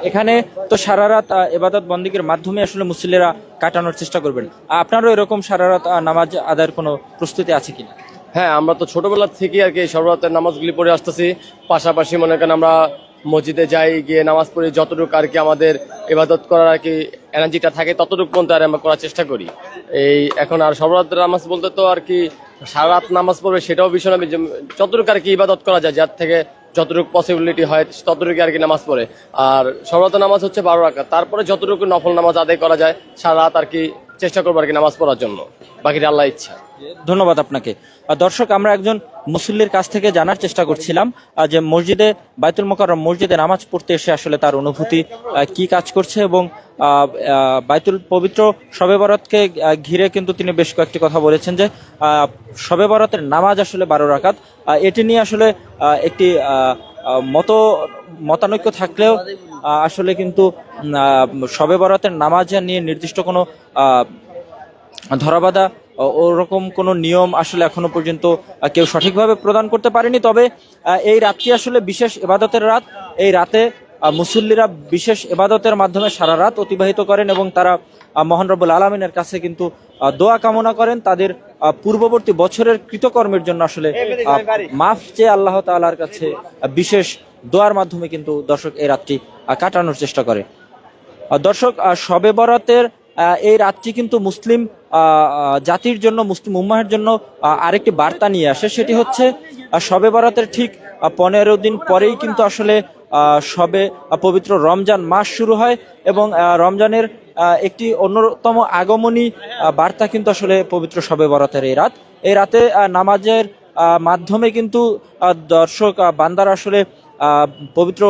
এখানে তো সারা রাত ইবাদত বন্দেগীর মাধ্যমে আসলে মুসল্লিরা কাটানোর চেষ্টা করবেন। আপনারও এরকম সারা রাত নামাজ আদায়ের কোনো প্রস্তুতি আছে কিনা? হ্যাঁ, আমরা তো ছোটবেলা থেকে আর কি শবে বরাতের নামাজগুলি পড়ে আসতেছি, পাশাপাশি মনে করেন আমরা মসজিদে যাই, গিয়ে নামাজ পড়ি, যতটুকু আর কি আমাদের ইবাদত করার আর কি এনার্জিটা থাকে ততটুকু পর্যন্ত আর আমরা করার চেষ্টা করি। এই এখন আর শবে বরাতের নামাজ বলতে তো আর কি সারা রাত নামাজ পড়বে সেটাও বিষয় না, যতটুকু আর কি ইবাদত করা যায়, যার থেকে যতটুকু পসিবিলিটি হয় ততটুকু আর কি নামাজ পড়ে। আর সর্বত নামাজ হচ্ছে 12 রাকাত, তারপরে যতটুকু নফল নামাজ আদায় করা যায় সারা রাত আর কি চেষ্টা করবো আর কি নামাজ পড়ার জন্য, বাকিটা আল্লাহ ইচ্ছা। ধন্যবাদ আপনাকে। দর্শক, আমরা একজন মুসল্লির কাছ থেকে জানার চেষ্টা করছিলাম যে মসজিদে বাইতুল মোকাররম মসজিদে নামাজ পড়তে এসে আসলে তার অনুভূতি কি কাজ করছে, এবং বাইতুল পবিত্র শবে বরাতকে ঘিরে কিন্তু তিনি বেশ কয়েকটি কথা বলেছেন যে শবে বরাতের নামাজ আসলে 12 রাকাত। এটি নিয়ে আসলে একটি মতানৈক্য থাকলেও আসলে কিন্তু শবে বরাতের নামাজ নিয়ে নির্দিষ্ট কোনো ধরাবাঁধা ওরকম কোনো নিয়ম আসলে এখনো পর্যন্ত কেউ সঠিকভাবে প্রদান করতে পারেনি। তবে এই রাতটি আসলে বিশেষ ইবাদতের রাত। এই রাতে মুসল্লিরা বিশেষ ইবাদতের মাধ্যমে সারা রাত অতিবাহিত করেন এবং তারা মহান রব্বুল আলামিনের কাছে কিন্তু দোয়া কামনা করেন, তাদের পূর্ববর্তী বছরের কৃতকর্মের জন্য আসলে মাফ চেয়ে আল্লাহ তাআলার কাছে বিশেষ দোয়ার মাধ্যমে কিন্তু দর্শক এই রাতটি কাটানোর চেষ্টা করে। দর্শক, শবে বরাতের এই রাতটি কিন্তু মুসলিম জাতির জন্য, মুসলিম উম্মাহের জন্য আরেকটি বার্তা নিয়ে আসে। সেটি হচ্ছে শবে বরাতের ঠিক 15 দিন পরেই কিন্তু আসলে শবে পবিত্র রমজান মাস শুরু হয় এবং রমজানের একটি অন্যতম আগমনী বার্তা কিন্তু আসলে পবিত্র শবে বরাতের এই রাত। এই রাতে নামাজের মাধ্যমে কিন্তু দর্শক বান্দারা আসলে পবিত্র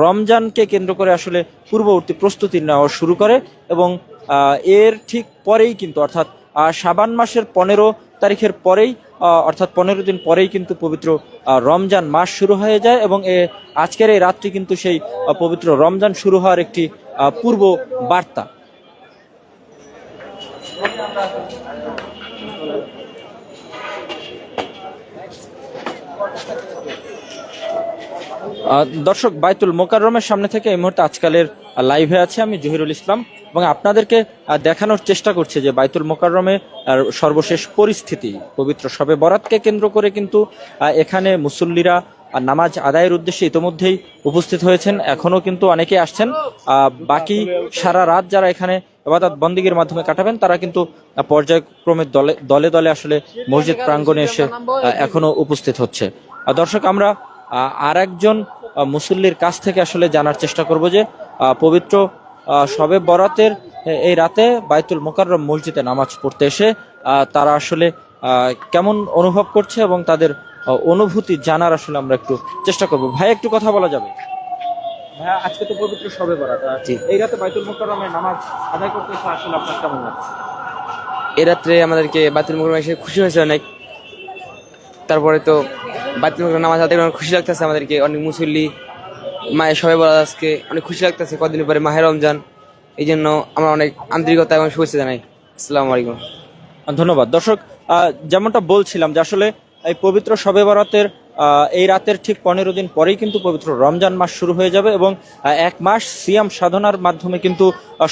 রমজানকে কেন্দ্র করে আসলে পূর্ববর্তী প্রস্তুতি নেওয়া শুরু করে এবং এর ঠিক পরেই কিন্তু অর্থাৎ শাবান মাসের 15 তারিখের পরেই অর্থাৎ 15 দিন পরেই কিন্তু পবিত্র রমজান মাস শুরু হয়ে যায় এবং আজকের এই রাতটি কিন্তু সেই পবিত্র রমজান শুরু হওয়ার একটি পূর্ব বার্তা। দর্শক, বাইতুল মোকাররমের সামনে থেকে এই মুহূর্তে আজকালের লাইভে আছে আমি জহিরুল ইসলাম এবং আপনাদেরকে দেখানোর চেষ্টা করছি যে বাইতুল মোকাররমে সর্বশেষ পরিস্থিতি। পবিত্র শবে বরাতকে কেন্দ্র করে কিন্তু এখানে মুসল্লিরা নামাজ আদায়ের উদ্দেশ্যে ইতোমধ্যেই উপস্থিত হয়েছেন, এখনো কিন্তু অনেকে আসছেন। বাকি সারা রাত যারা এখানে ইবাদত বন্দেগীর মাধ্যমে কাটাবেন তারা কিন্তু পর্যায়ক্রমে দলে দলে আসলে মসজিদ প্রাঙ্গণে এসে এখনো উপস্থিত হচ্ছে। দর্শক, আমরা আর একজন মুসল্লির কাছ থেকে আসলে জানার চেষ্টা করব যে পবিত্র শবে বরাতের এই রাতে বাইতুল মোকাররম মসজিদে নামাজ পড়তে এসে তারা আসলে কেমন অনুভব করছে এবং তাদের অনুভূতি জানার আসলে আমরা একটু চেষ্টা করব। ভাই, একটু কথা বলা যাবে? ভাইয়া, আজকে তো পবিত্র শবে বরাত, এই রাতে বাইতুল মোকাররমে নামাজ আদায় করতে এসে আসলে আপনার কেমন লাগছে? এই রাত্রে আমাদেরকে বাইতুল মোকাররমে এসে খুশি হয়েছে অনেক। তারপরে তো বাইতুল মোকাররমে নামাজ আদায় করে খুশি লাগতেছে আমাদেরকে, অনেক মুসল্লি মায়ের শবে বরাত আজকে অনেক খুশি লাগতেছে, কদিন পরে মাহে রমজান, এই জন্য আমরা অনেক আন্তরিকতা এবং শুভেচ্ছা জানাই। আসসালামু আলাইকুম। ধন্যবাদ। দর্শক, যেমনটা বলছিলাম যে আসলে এই পবিত্র শবে বরাতের এই রাতের ঠিক 15 দিন পরেই কিন্তু পবিত্র রমজান মাস শুরু হয়ে যাবে এবং 1 মাস সিয়াম সাধনার মাধ্যমে কিন্তু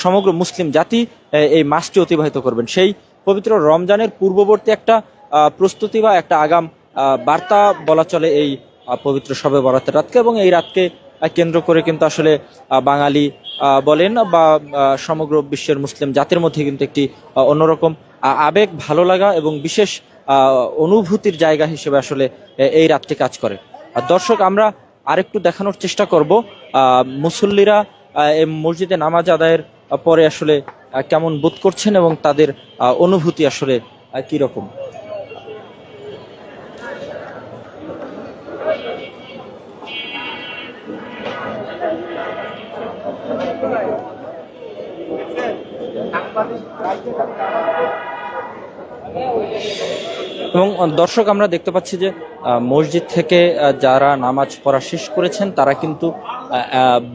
সমগ্র মুসলিম জাতি এই মাসটি অতিবাহিত করবেন। সেই পবিত্র রমজানের পূর্ববর্তী একটা প্রস্তুতি বা একটা আগাম বার্তা বলা চলে এই পবিত্র শবে বরাতের রাতকে, এবং এই রাতকে কেন্দ্র করে কিন্তু আসলে বাঙালি বলেন বা সমগ্র বিশ্বের মুসলিম জাতির মধ্যে কিন্তু একটি অন্যরকম আবেগ, ভালো লাগা এবং বিশেষ অনুভূতির জায়গা হিসেবে আসলে এই রাতটি কাজ করে। দর্শক, আমরা আরেকটু দেখানোর চেষ্টা করব মুসল্লিরা এই মসজিদে নামাজ আদায়ের পরে আসলে কেমন বোধ করছেন এবং তাদের অনুভূতি আসলে কি রকম। এবং দর্শক, আমরা দেখতে পাচ্ছি যে মসজিদ থেকে যারা নামাজ পড়া শেষ করেছেন তারা কিন্তু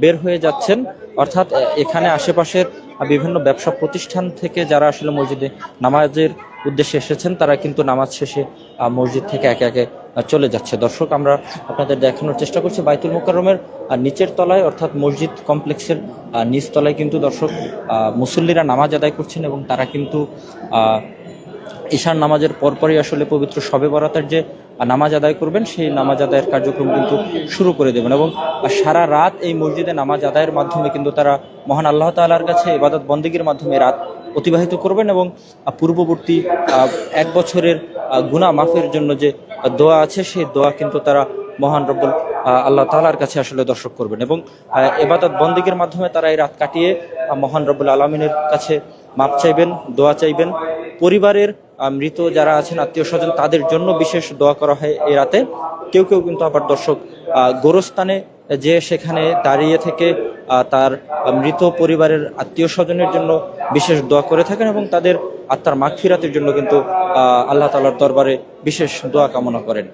বের হয়ে যাচ্ছেন, অর্থাৎ এখানে আশেপাশের বিভিন্ন ব্যবসা প্রতিষ্ঠান থেকে যারা আসলে মসজিদে নামাজের উদ্দেশ্যে এসেছেন তারা কিন্তু নামাজ শেষে মসজিদ থেকে একে একে চলে যাচ্ছে। দর্শক, আমরা আপনাদের দেখানোর চেষ্টা করছি বাইতুল মোকাররমের নিচের তলায় অর্থাৎ মসজিদ কমপ্লেক্সের নিচ তলায় কিন্তু দর্শক মুসল্লিরা নামাজ আদায় করছেন এবং তারা কিন্তু ঈশার নামাজের পরপরই আসলে পবিত্র শবে বরাতের যে নামাজ আদায় করবেন সেই নামাজ আদায়ের কার্যক্রম কিন্তু শুরু করে দেবেন এবং সারা রাত এই মসজিদে নামাজ আদায়ের মাধ্যমে কিন্তু তারা মহান আল্লাহ তাআলার কাছে ইবাদত বন্দেগীর মাধ্যমে রাত অতিবাহিত করবেন এবং পূর্ববর্তী 1 বছরের গুনাহ মাফের জন্য যে দোয়া আছে, সেই দোয়া কিন্তু তারা মহান রব্বুল আল্লাহ তাআলার কাছে আসলে দর্শক করবেন এবং ইবাদত বন্দেগীর মাধ্যমে তারা এই রাত কাটিয়ে মহান রব্বুল আলামিনের কাছে মাপ চাইবেন, দোয়া চাইবেন। পরিবারের মৃত যারা আছেন আত্মীয় স্বজন তাদের জন্য বিশেষ দোয়া করা হয় এই রাতে। কেউ কেউ কিন্তু আবার দর্শক গোরস্থানে যে সেখানে দাঁড়িয়ে থেকে তার মৃত পরিবারের আত্মীয় স্বজনের জন্য বিশেষ দোয়া করে থাকেন এবং তাদের আত্মার মাগফিরাতের জন্য কিন্তু আল্লাহ তাআলার দরবারে বিশেষ দোয়া কামনা করেন।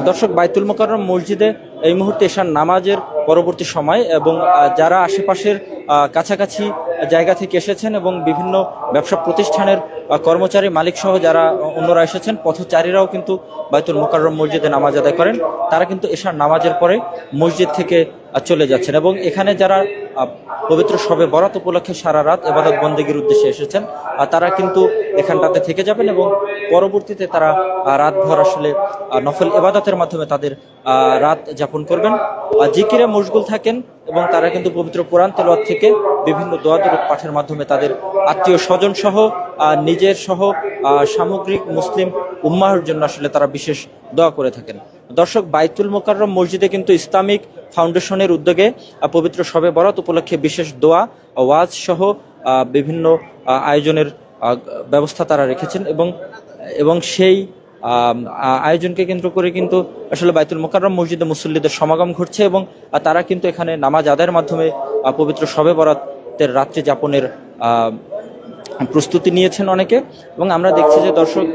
দর্শক, বাইতুল মোকাররম মসজিদে এই মুহূর্তে এশার নামাজের পরবর্তী সময় এবং যারা আশেপাশের কাছাকাছি জায়গা থেকে এসেছেন এবং বিভিন্ন ব্যবসা প্রতিষ্ঠানের কর্মচারী মালিক সহ যারা অন্যরা এসেছেন, পথচারীরাও কিন্তু বাইতুল মোকাররম মসজিদে নামাজ আদায় করেন। তারা কিন্তু এশার নামাজের পরে মসজিদ থেকে চলে যাচ্ছেন এবং এখানে যারা পবিত্র শবে বরাত উপলক্ষে সারা রাত ইবাদত বন্দেগীর উদ্দেশ্যে এসেছেন তারা কিন্তু এখানটাতে থেকে যাবেন এবং পরবর্তীতে তারা রাতভর আসলে নফল ইবাদতের মাধ্যমে তাদের রাত যাপন করবেন, জিকিরে মশগুল থাকেন এবং তারা কিন্তু পবিত্র কোরআন তেলাওয়াত থেকে বিভিন্ন দোয়া দরুদ পাঠের মাধ্যমে তাদের আত্মীয় স্বজন সহ নিজের সহ সামগ্রিক মুসলিম উম্মাহর জন্য আসলে তারা বিশেষ দোয়া করে থাকেন। দর্শক, বাইতুল মোকাররম মসজিদে কিন্তু ইসলামিক ফাউন্ডেশনের উদ্যোগে পবিত্র শবে বরাত উপলক্ষে বিশেষ দোয়া, ওয়াজ সহ বিভিন্ন আয়োজনের ব্যবস্থা তারা রেখেছেন এবং সেই আয়োজনকে কেন্দ্র করে কিন্তু আসলে বাইতুল মোকাররম মসজিদে মুসল্লিদের সমাগম ঘটছে এবং তারা কিন্তু এখানে নামাজ আদায়ের মাধ্যমে পবিত্র শবে বরাতের রাত্রি যাপনের প্রস্তুতি নিয়েছেন অনেকে। এবং আমরা দেখছি যে দর্শক,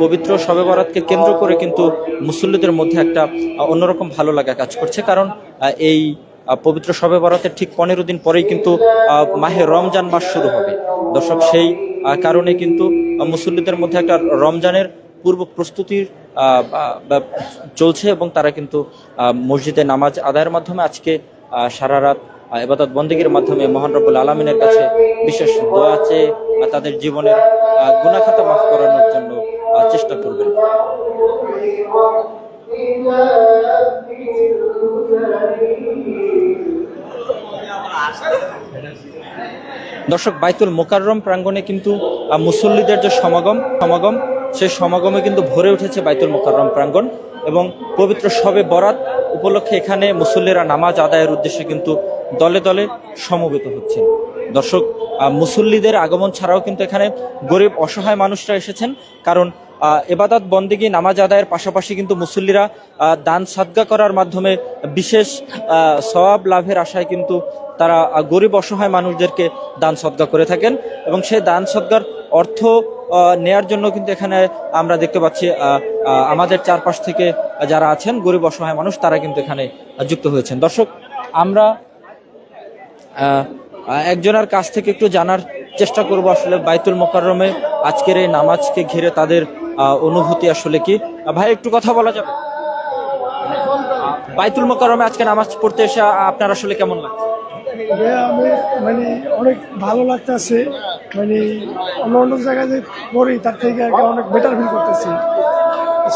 পবিত্র শবে বরাতকে কেন্দ্র করে কিন্তু মুসল্লিদের মধ্যে একটা অন্যরকম ভালো লাগা কাজ করছে, কারণ এই পবিত্র শবে বরাতের ঠিক 15 দিন পরেই কিন্তু মাহে রমজান মাস শুরু হবে। দর্শক, সেই কারণে কিন্তু মুসল্লিদের মধ্যে একটা রমজানের পূর্ব প্রস্তুতির চলছে এবং তারা কিন্তু মসজিদে নামাজ আদায়ের মাধ্যমে আজকে সারা রাত ইবাদত বন্দেগীর মাধ্যমে মহান রব্বুল আলামিনের কাছে বিশেষ দোয়া চেয়ে তাদের জীবনের গুনাহ খাতা মাফ করানোর জন্য চেষ্টা করবেন। দর্শক, বাইতুল মোকাররম প্রাঙ্গণে কিন্তু মুসল্লিদের যে সমাগম সেই সমাগমে কিন্তু ভরে উঠেছে বাইতুল মোকাররম প্রাঙ্গণ এবং পবিত্র শবে বরাত উপলক্ষে এখানে মুসল্লিরা নামাজ আদায়ের উদ্দেশ্যে কিন্তু দলে দলে সমবেত হচ্ছেন। দর্শক, মুসল্লিদের আগমন ছাড়াও কিন্তু এখানে গরিব অসহায় মানুষরা এসেছেন, কারণ ইবাদত বন্দেগী নামাজ আদায়ের পাশাপাশি কিন্তু মুসল্লিরা দান সাদকা করার মাধ্যমে বিশেষ সওয়াব লাভের আশায় কিন্তু তারা গরিব অসহায় মানুষদেরকে দান সদকা করে থাকেন এবং সেই দান সদকার অর্থ নেয়ার জন্য কিন্তু এখানে আমরা দেখতে পাচ্ছি আমাদের চারপাশ থেকে যারা আছেন গরিব অসহায় মানুষ তারা কিন্তু এখানে যুক্ত হয়েছেন। দর্শক, আমরা একজনের কাছ থেকে একটু জানার চেষ্টা করব আসলে বাইতুল মোকাররমে আজকের এই নামাজকে ঘিরে তাদের অনুভূতি আসলে কি। ভাই, একটু কথা বলা যাবে? বাইতুল মোকাররমে আজকে নামাজ পড়তে এসে আপনার আসলে কেমন লাগছে? আমি অনেক ভালো লাগতেছে, অন্য জায়গায় যে পড়ি তার থেকে অনেক বেটার ফিল করতেছি।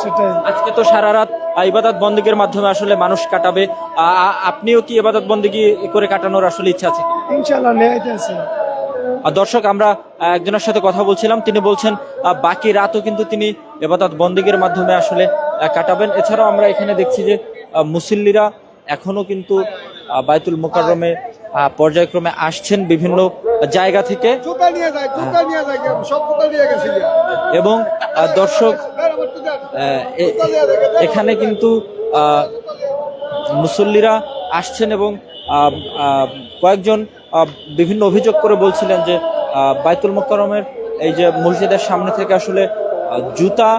সেটাই, আজকে তো সারা রাত ইবাদত বন্দেগীর মাধ্যমে আসলে মানুষ কাটাবে, আপনিও কি ইবাদত বন্দেগী করে কাটানোর আসলে ইচ্ছা আছে? ইনশাআল্লাহ নিয়ত আছে। দর্শক, আমরা একজনের সাথে কথা বলছিলাম, তিনি বলছেন বাকি রাতও কিন্তু তিনি ইবাদত বন্দেগীর মাধ্যমে আসলে কাটাবেন। এছাড়াও আমরা এখানে দেখছি যে মুসল্লিরা এখনো কিন্তু বাইতুল মোকাররমে পর্যায়ক্রমে আসছেন বিভিন্ন জায়গা থেকে এবং দর্শক, এখানে কিন্তু মুসল্লিরা আসছেন এবং কয়েকজন বিভিন্ন অভিযোগ করে বলছিলেন যে বাইতুল মোকাররমের এই যে মসজিদের সামনে থেকে আসলে জুতা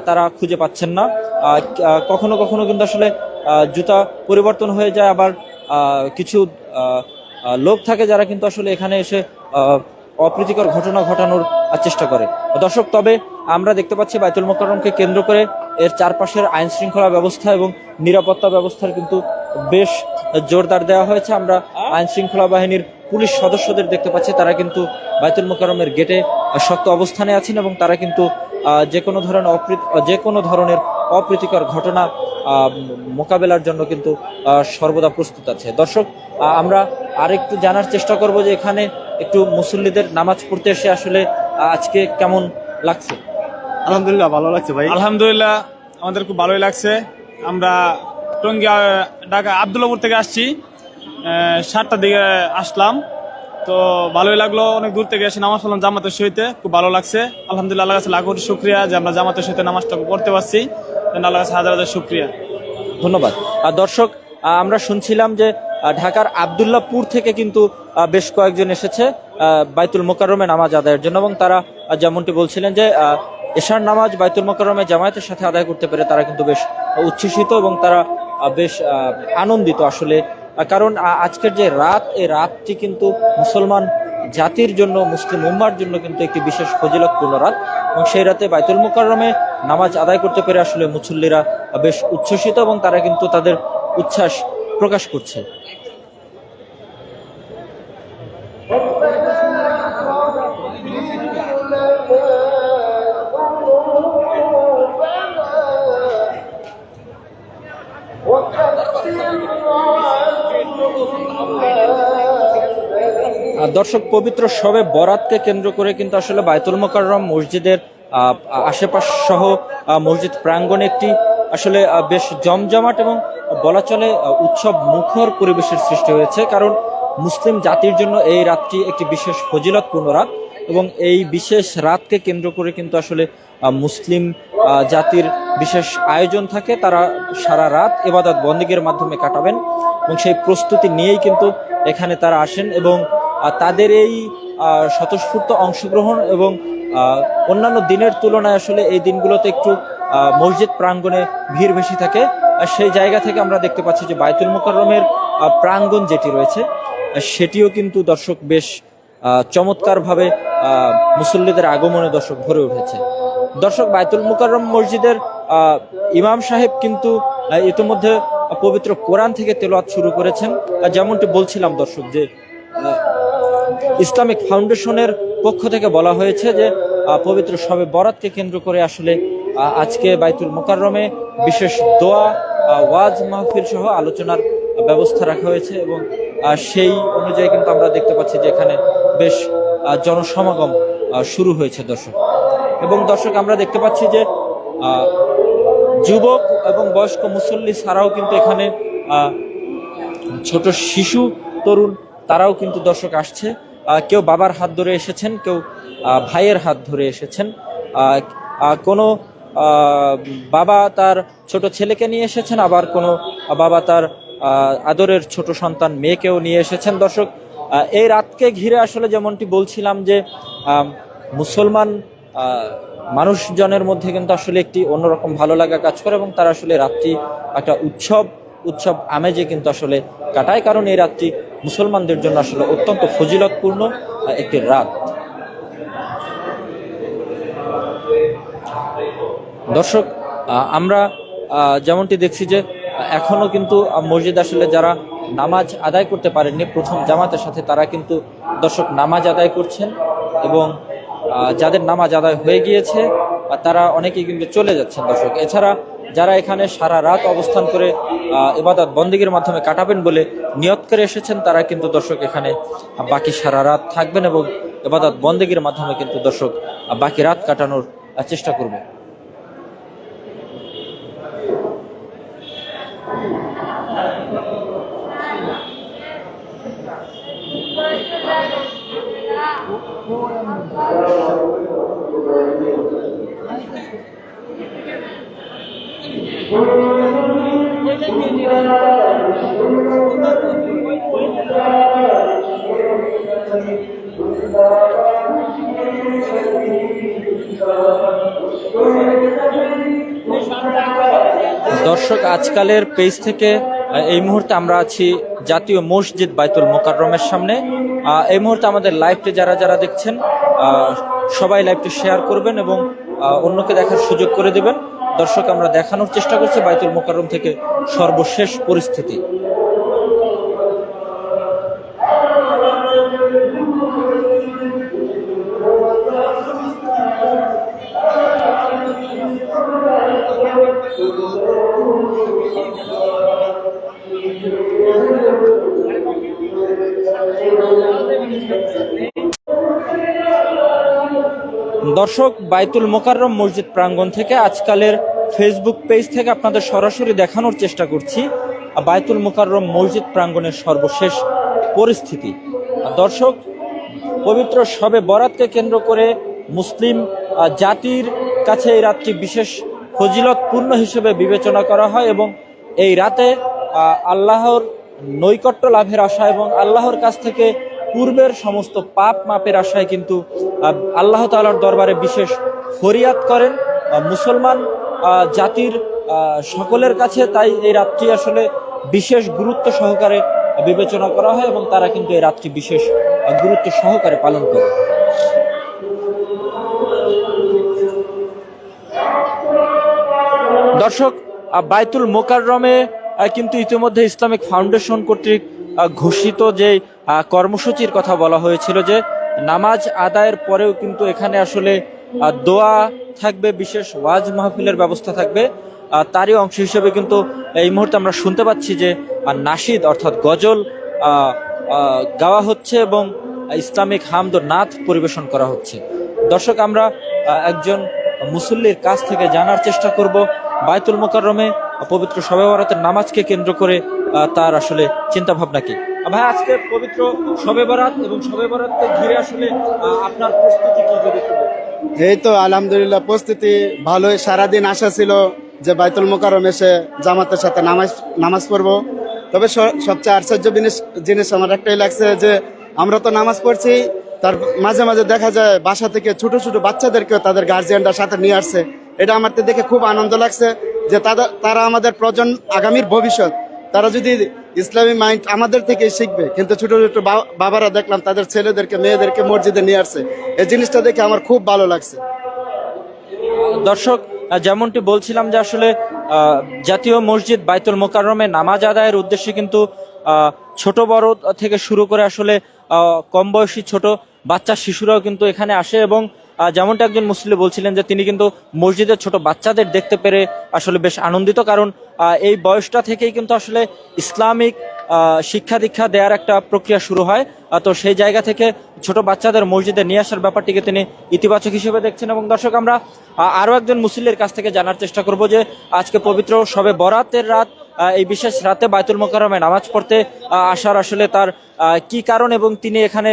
তারা খুঁজে পাচ্ছেন না। কখনো কখনো কিন্তু আসলে জুতা পরিবর্তন হয়ে যায়, আবার কিছু লোক থাকে যারা কিন্তু আসলে এখানে এসে অপ্রীতিকর ঘটনা ঘটানোর চেষ্টা করে। দর্শক, তবে আমরা দেখতে পাচ্ছি বাইতুল মোকাররমকে কেন্দ্র করে এর চারপাশের আইন শৃঙ্খলা ব্যবস্থা এবং নিরাপত্তা ব্যবস্থার কিন্তু বেশ জোরদার দেওয়া হয়েছে। আমরা আইন শৃঙ্খলা বাহিনীর পুলিশ সদস্যদের দেখতে পাচ্ছি, তারা কিন্তু বাইতুল মোকাররমের গেটে শক্ত অবস্থানে আছেন এবং তারা কিন্তু যে কোনো ধরনের অপ্রীতিকর ঘটনা মোকাবেলার জন্য কিন্তু সর্বদা প্রস্তুত আছে। দর্শক, আমরা আরেকটু জানার চেষ্টা করব যে এখানে একটু মুসল্লিদের নামাজ পড়তে এসে আসলে আজকে কেমন লাগছে? আলহামদুলিল্লাহ ভালো লাগছে ভাই। আলহামদুলিল্লাহ আমাদের খুব ভালোই লাগছে। আমরা টঙ্গী ঢাকা আব্দুল্লাপুর থেকে আসছি, 7টার দিকে আসলাম, তো ভালোই লাগলো। অনেক দূর থেকে এসে নামাজ পড়লাম জামাতের সহিতে, খুব ভালো লাগছে। আলহামদুলিল্লাহ আল্লাহর কাছে লাখ কোটি শুকরিয়া যে আমরা জামাতের সহিতে নামাজটা পড়তে পারছি। আল্লাহর কাছে হাজার হাজার শুকরিয়া। ধন্যবাদ। দর্শক, আমরা শুনছিলাম যে ঢাকার আব্দুল্লাহপুর থেকে কিন্তু বেশ কয়েকজন এসেছে বাইতুল মোকাররমে নামাজ আদায়ের জন্য, এবং তারা যেমনটি বলছিলেন যে এশার নামাজ বাইতুল মোকাররমে জামায়াতের সাথে আদায় করতে পেরে তারা কিন্তু বেশ উচ্ছ্বসিত এবং তারা বেশ আনন্দিত আসলে। কারণ আজকের যে রাত, এই রাতটি কিন্তু মুসলমান জাতির জন্য, মুসলিম উম্মার জন্য কিন্তু একটি বিশেষ ফজিলতপূর্ণ রাত, এবং সেই রাতে বাইতুল মোকাররমে নামাজ আদায় করতে পেরে আসলে মুসল্লিরা বেশ উচ্ছ্বসিত এবং তারা কিন্তু তাদের উচ্ছ্বাস প্রকাশ করছে। দর্শক, পবিত্র শবে বরাতকে কেন্দ্র করে কিন্তু আসলে বাইতুল মোকাররম মসজিদের আশেপাশ সহ মসজিদ প্রাঙ্গণে একটি আসলে বেশ জমজমাট এবং বলা চলে উৎসব মুখর পরিবেশের সৃষ্টি হয়েছে। কারণ মুসলিম জাতির জন্য এই রাতটি একটি বিশেষ ফজিলতপূর্ণ রাত, এবং এই বিশেষ রাতকে কেন্দ্র করে কিন্তু আসলে মুসলিম জাতির বিশেষ আয়োজন থাকে। তারা সারা রাত ইবাদত বন্দেগীর মাধ্যমে কাটাবেন, এবং সেই প্রস্তুতি নিয়েই কিন্তু এখানে তারা আসেন, এবং তাদের এই স্বতঃস্ফূর্ত অংশগ্রহণ এবং অন্যান্য দিনের তুলনায় আসলে এই দিনগুলোতে একটু মসজিদ প্রাঙ্গণে ভিড় বেশি থাকে। সেই জায়গা থেকে আমরা দেখতে পাচ্ছি যে বাইতুল মোকাররমের প্রাঙ্গণ যেটি রয়েছে সেটিও কিন্তু দর্শক বেশ চমৎকারভাবে মুসল্লিদের আগমনে দর্শক ভরে উঠেছে। দর্শক, বাইতুল মোকাররম মসজিদের ইমাম সাহেব কিন্তু ইতিমধ্যে পবিত্র কোরআন থেকে তেলাওয়াত শুরু করেছেন। যেমনটি বলছিলাম দর্শক, যে ইসলামিক ফাউন্ডেশনের পক্ষ থেকে বলা হয়েছে যে পবিত্র শবে বরাতকে কেন্দ্র করে আসলে আজকে বাইতুল মোকাররমে বিশেষ দোয়া, ওয়াজ মাহফিল সহ আলোচনার ব্যবস্থা রাখা হয়েছে, এবং সেই অনুযায়ী কিন্তু আমরা দেখতে পাচ্ছি যে এখানে বেশ জনসমাগম শুরু হয়েছে দর্শক। এবং দর্শক, আমরা দেখতে পাচ্ছি যে যুবক এবং বয়স্ক মুসল্লি ছাড়াও কিন্তু এখানে ছোট শিশু, তরুণ, তারাও কিন্তু দর্শক আসছে। কেউ বাবার হাত ধরে এসেছেন, কেউ ভাইয়ের হাত ধরে এসেছেন, কোনো বাবা তার ছোট ছেলেকে নিয়ে এসেছেন, আবার কোনো বাবা তার আদরের ছোট সন্তান মেয়েকেও নিয়ে এসেছেন। দর্শক, এই রাতকে ঘিরে আসলে যেমনটি বলছিলাম যে মুসলমান মানুষজনের মধ্যে কিন্তু আসলে একটি অন্যরকম ভালো লাগা কাজ করে, এবং তারা আসলে রাতটি একটা উৎসব আমেজে কিন্তু আসলে কাটায়। কারণ এই রাতটি মুসলমানদের জন্য আসলে অত্যন্ত ফজিলতপূর্ণ একটি রাত। দর্শক, আমরা যেমনটি দেখছি যে এখনো কিন্তু মসজিদ আসলে যারা নামাজ আদায় করতে পারেননি প্রথম জামাতের সাথে, তারা কিন্তু দর্শক নামাজ আদায় করছেন, এবং যাদের নামাজ আদায় হয়ে গিয়েছে তারা অনেকেই কিন্তু চলে যাচ্ছেন দর্শক। এছাড়া যারা এখানে সারা রাত অবস্থান করে ইবাদত বন্দেগীর মাধ্যমে কাটাবেন বলে নিয়ত করে এসেছেন, তারা কিন্তু দর্শক এখানে বাকি সারা রাত থাকবেন এবং ইবাদত বন্দেগীর মাধ্যমে কিন্তু দর্শক বাকি রাত কাটানোর চেষ্টা করবে। দর্শক, আজকালের পেজ থেকে এই মুহূর্তে আমরা আছি জাতীয় মসজিদ বাইতুল মোকাররমের সামনে। এই মুহূর্তে আমাদের লাইভটি যারা দেখছেন সবাই লাইভটি শেয়ার করবেন এবং অন্যকে দেখার সুযোগ করে দেবেন। দর্শক, আমরা দেখানোর চেষ্টা করছি বাইতুল মোকাররম থেকে সর্বশেষ পরিস্থিতি। দর্শক, বাইতুল মোকাররম মসজিদ প্রাঙ্গণ থেকে আজকালের ফেসবুক পেজ থেকে আপনাদের সরাসরি দেখানোর চেষ্টা করছি বাইতুল মোকাররম মসজিদ প্রাঙ্গণের সর্বশেষ পরিস্থিতি। দর্শক, পবিত্র শবে বরাতকে কেন্দ্র করে মুসলিম জাতির কাছে এই রাতটি বিশেষ ফজিলতপূর্ণ হিসেবে বিবেচনা করা হয় এবং এই রাতে আল্লাহর নৈকট্য লাভের আশা এবং আল্লাহর কাছ থেকে পূর্বের সমস্ত পাপ মাপের আশায় কিন্তু আল্লাহ তাআলার দরবারে বিশেষ ফরিয়াদ করেন মুসলমান জাতির সকলের কাছে। তাই এই রাতটি আসলে বিশেষ গুরুত্ব সহকারে বিবেচনা করা হয় এবং তারা কিন্তু এই রাতটি বিশেষ গুরুত্ব সহকারে পালন করে। দর্শক, বাইতুল মোকাররমে কিন্তু ইতিমধ্যে ইসলামিক ফাউন্ডেশন কর্তৃক ঘোষিত যে কর্মসূচির কথা বলা হয়েছিল যে নামাজ আদায়ের পরেও কিন্তু এখানে আসলে দোয়া থাকবে, বিশেষ ওয়াজ মাহফিলের ব্যবস্থা থাকবে। তারই অংশ হিসেবে কিন্তু এই মুহূর্তে আমরা শুনতে পাচ্ছি যে নাশিদ অর্থাৎ গজল গাওয়া হচ্ছে এবং ইসলামিক হামদ ও নাত পরিবেশন করা হচ্ছে। দর্শক, আমরা একজন মুসল্লির কাছ থেকে জানার চেষ্টা করব বাইতুল মোকাররমে পবিত্র শবে বরাতের নামাজকে কেন্দ্র করে তার আসলে চিন্তা ভাবনা কি। ভাই, আজকে পবিত্র শবে বরাত এবং শবে বরাতকে ঘিরে আসলে আপনার প্রস্তুতি কি যদি একটু বলেন? এই তো আলহামদুলিল্লাহ, প্রস্তুতি ভালোই। সারাদিন আশা ছিল যে বাইতুল মোকাররম এসে জামাতের সাথে নামাজ পড়বো। তবে সবচেয়ে আশ্চর্য জিনিস আমার একটাই লাগছে যে আমরা তো নামাজ পড়ছি, তার মাঝে মাঝে দেখা যায় বাসা থেকে ছোট ছোট বাচ্চাদেরকেও তাদের গার্জিয়ানরা সাথে নিয়ে আসছে। এটা আমার দেখে খুব আনন্দ লাগছে যে তারা আমাদের আগামীর ভবিষ্যৎ। তারা যদি ইসলামী মাইন্ড আমাদের থেকে শিখবে, কিন্তু ছোট ছোট বাবারা দেখলাম তাদের ছেলেদেরকে মেয়েদেরকে মসজিদে নিয়ে আসছে। এই জিনিসটা দেখে আমার খুব ভালো লাগছে। দর্শক, যেমনটি বলছিলাম যে আসলে জাতীয় মসজিদ বাইতুল মোকাররমে নামাজ আদায়ের উদ্দেশ্যে কিন্তু ছোট বড় থেকে শুরু করে আসলে কম বয়সী ছোট বাচ্চা শিশুরাও কিন্তু এখানে আসে এবং যেমনটা একজন মুসল্লি বলছিলেন যে তিনি কিন্তু মসজিদের ছোট বাচ্চাদের দেখতে পেরে আসলে বেশ আনন্দিত, কারণ এই বয়সটা থেকেই কিন্তু আসলে ইসলামিক শিক্ষা দীক্ষা দেওয়ার একটা প্রক্রিয়া শুরু হয়। তো সেই জায়গা থেকে ছোট বাচ্চাদের মসজিদে নিয়ে আসার ব্যাপারটিকে তিনি ইতিবাচক হিসেবে দেখছেন। এবং দর্শক, আমরা আরও একজন মুসল্লির কাছ থেকে জানার চেষ্টা করব যে আজকে পবিত্র শবে বরাতের রাত, এই বিশেষ রাতে বাইতুল মোকাররমে নামাজ পড়তে আসার আসলে তার কি কারণ এবং তিনি এখানে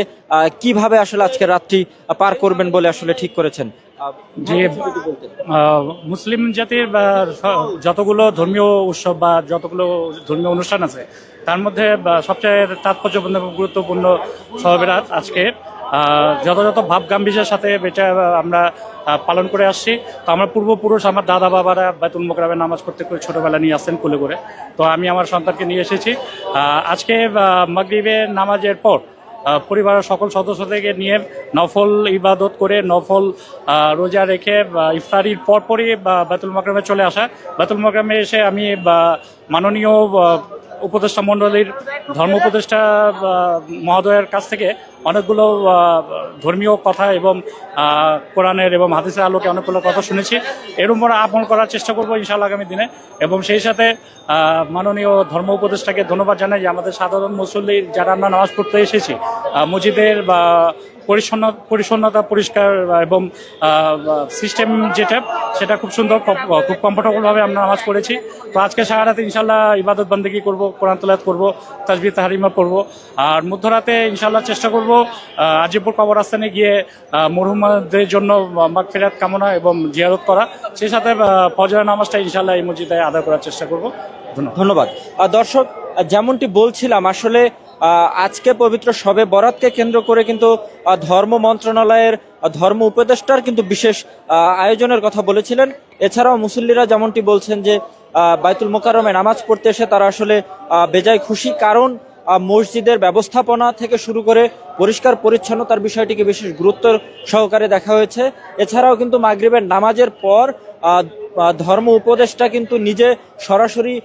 কিভাবে আসলে আজকে রাতটি পার করবেন বলে আসলে ঠিক করেছেন। যে মুসলিম জাতির যতগুলো ধর্মীয় উৎসব বা যতগুলো ধর্মীয় অনুষ্ঠান আছে তার মধ্যে সবচেয়ে তাৎপর্যপূর্ণ গুরুত্বপূর্ণ শবে বরাত আজকে যথাযথ ভাব গাম্ভীর্যের সাথে এটা আমরা পালন করে আসছি। তো আমার পূর্বপুরুষ, আমার দাদা বাবারা বাইতুল মোকাররমে নামাজ পড়তে করে ছোটবেলা নিয়ে আসছেন কোলে করে। তো আমি আমার সন্তানকে নিয়ে এসেছি। আজকে মাগরিবের নামাজের পর পরিবারের সকল সদস্যদেরকে নিয়ে নফল ইবাদত করে, নফল রোজা রেখে ইফতারির পরপরই বাইতুল মোকাররমে চলে আসা। বাইতুল মোকাররমে এসে আমি মাননীয় উপদেষ্টা মণ্ডলীর ধর্ম উপদেষ্টা মহোদয়ের কাছ থেকে অনেকগুলো ধর্মীয় কথা এবং কোরআনের এবং হাদিসের আলোকে অনেকগুলো কথা শুনেছি। এর উপর আমল করার চেষ্টা করবো ইনশাআল্লাহ আগামী দিনে। এবং সেই সাথে মাননীয় ধর্ম উপদেষ্টাকে ধন্যবাদ জানাই যে আমাদের সাধারণ মুসল্লি যারা আমরা নামাজ পড়তে এসেছি মসজিদের বা পরিচ্ছন্নতা, পরিষ্কার এবং সিস্টেম যেটা সেটা খুব সুন্দর, খুব কমফোর্টেবলভাবে আমরা নামাজ পড়েছি। তো আজকে সারা রাতে ইনশাল্লাহ ইবাদত বান্দেগি করবো, কোরআন তেলাওয়াত করবো, তাসবিহ তাহরিমা পড়বো। আর মধ্যরাতে ইনশাল্লাহ চেষ্টা করবো আজিমপুর কবরস্থানে গিয়ে মরহুমদের জন্য মাগফিরাত কামনা এবং জিয়ারত করা। সেই সাথে ফজরের নামাজটা ইনশাল্লাহ এই মসজিদে আদায় করার চেষ্টা করবো। ধন্যবাদ। দর্শক, যেমনটি বলছিলাম আসলে আজকে পবিত্র শবে বরাতকে কেন্দ্র করে কিন্তু ধর্ম মন্ত্রণালয়ের ধর্ম উপদেষ্টার কিন্তু বিশেষ আয়োজনের কথা বলেছিলেন। এছাড়াও মুসল্লিরা যেমনটি বলছেন যে বাইতুল মোকাররমে নামাজ পড়তে এসে তারা আসলে বেজায় খুশি, কারণ মসজিদের ব্যবস্থাপনা থেকে শুরু করে পরিষ্কার পরিচ্ছন্নতার বিষয়টিকে বিশেষ গুরুত্ব সহকারে দেখা হয়েছে। এছাড়াও কিন্তু মাগরিবের নামাজের পর ধর্ম উপদেষ্টা কিন্তু নিজে সরাসরি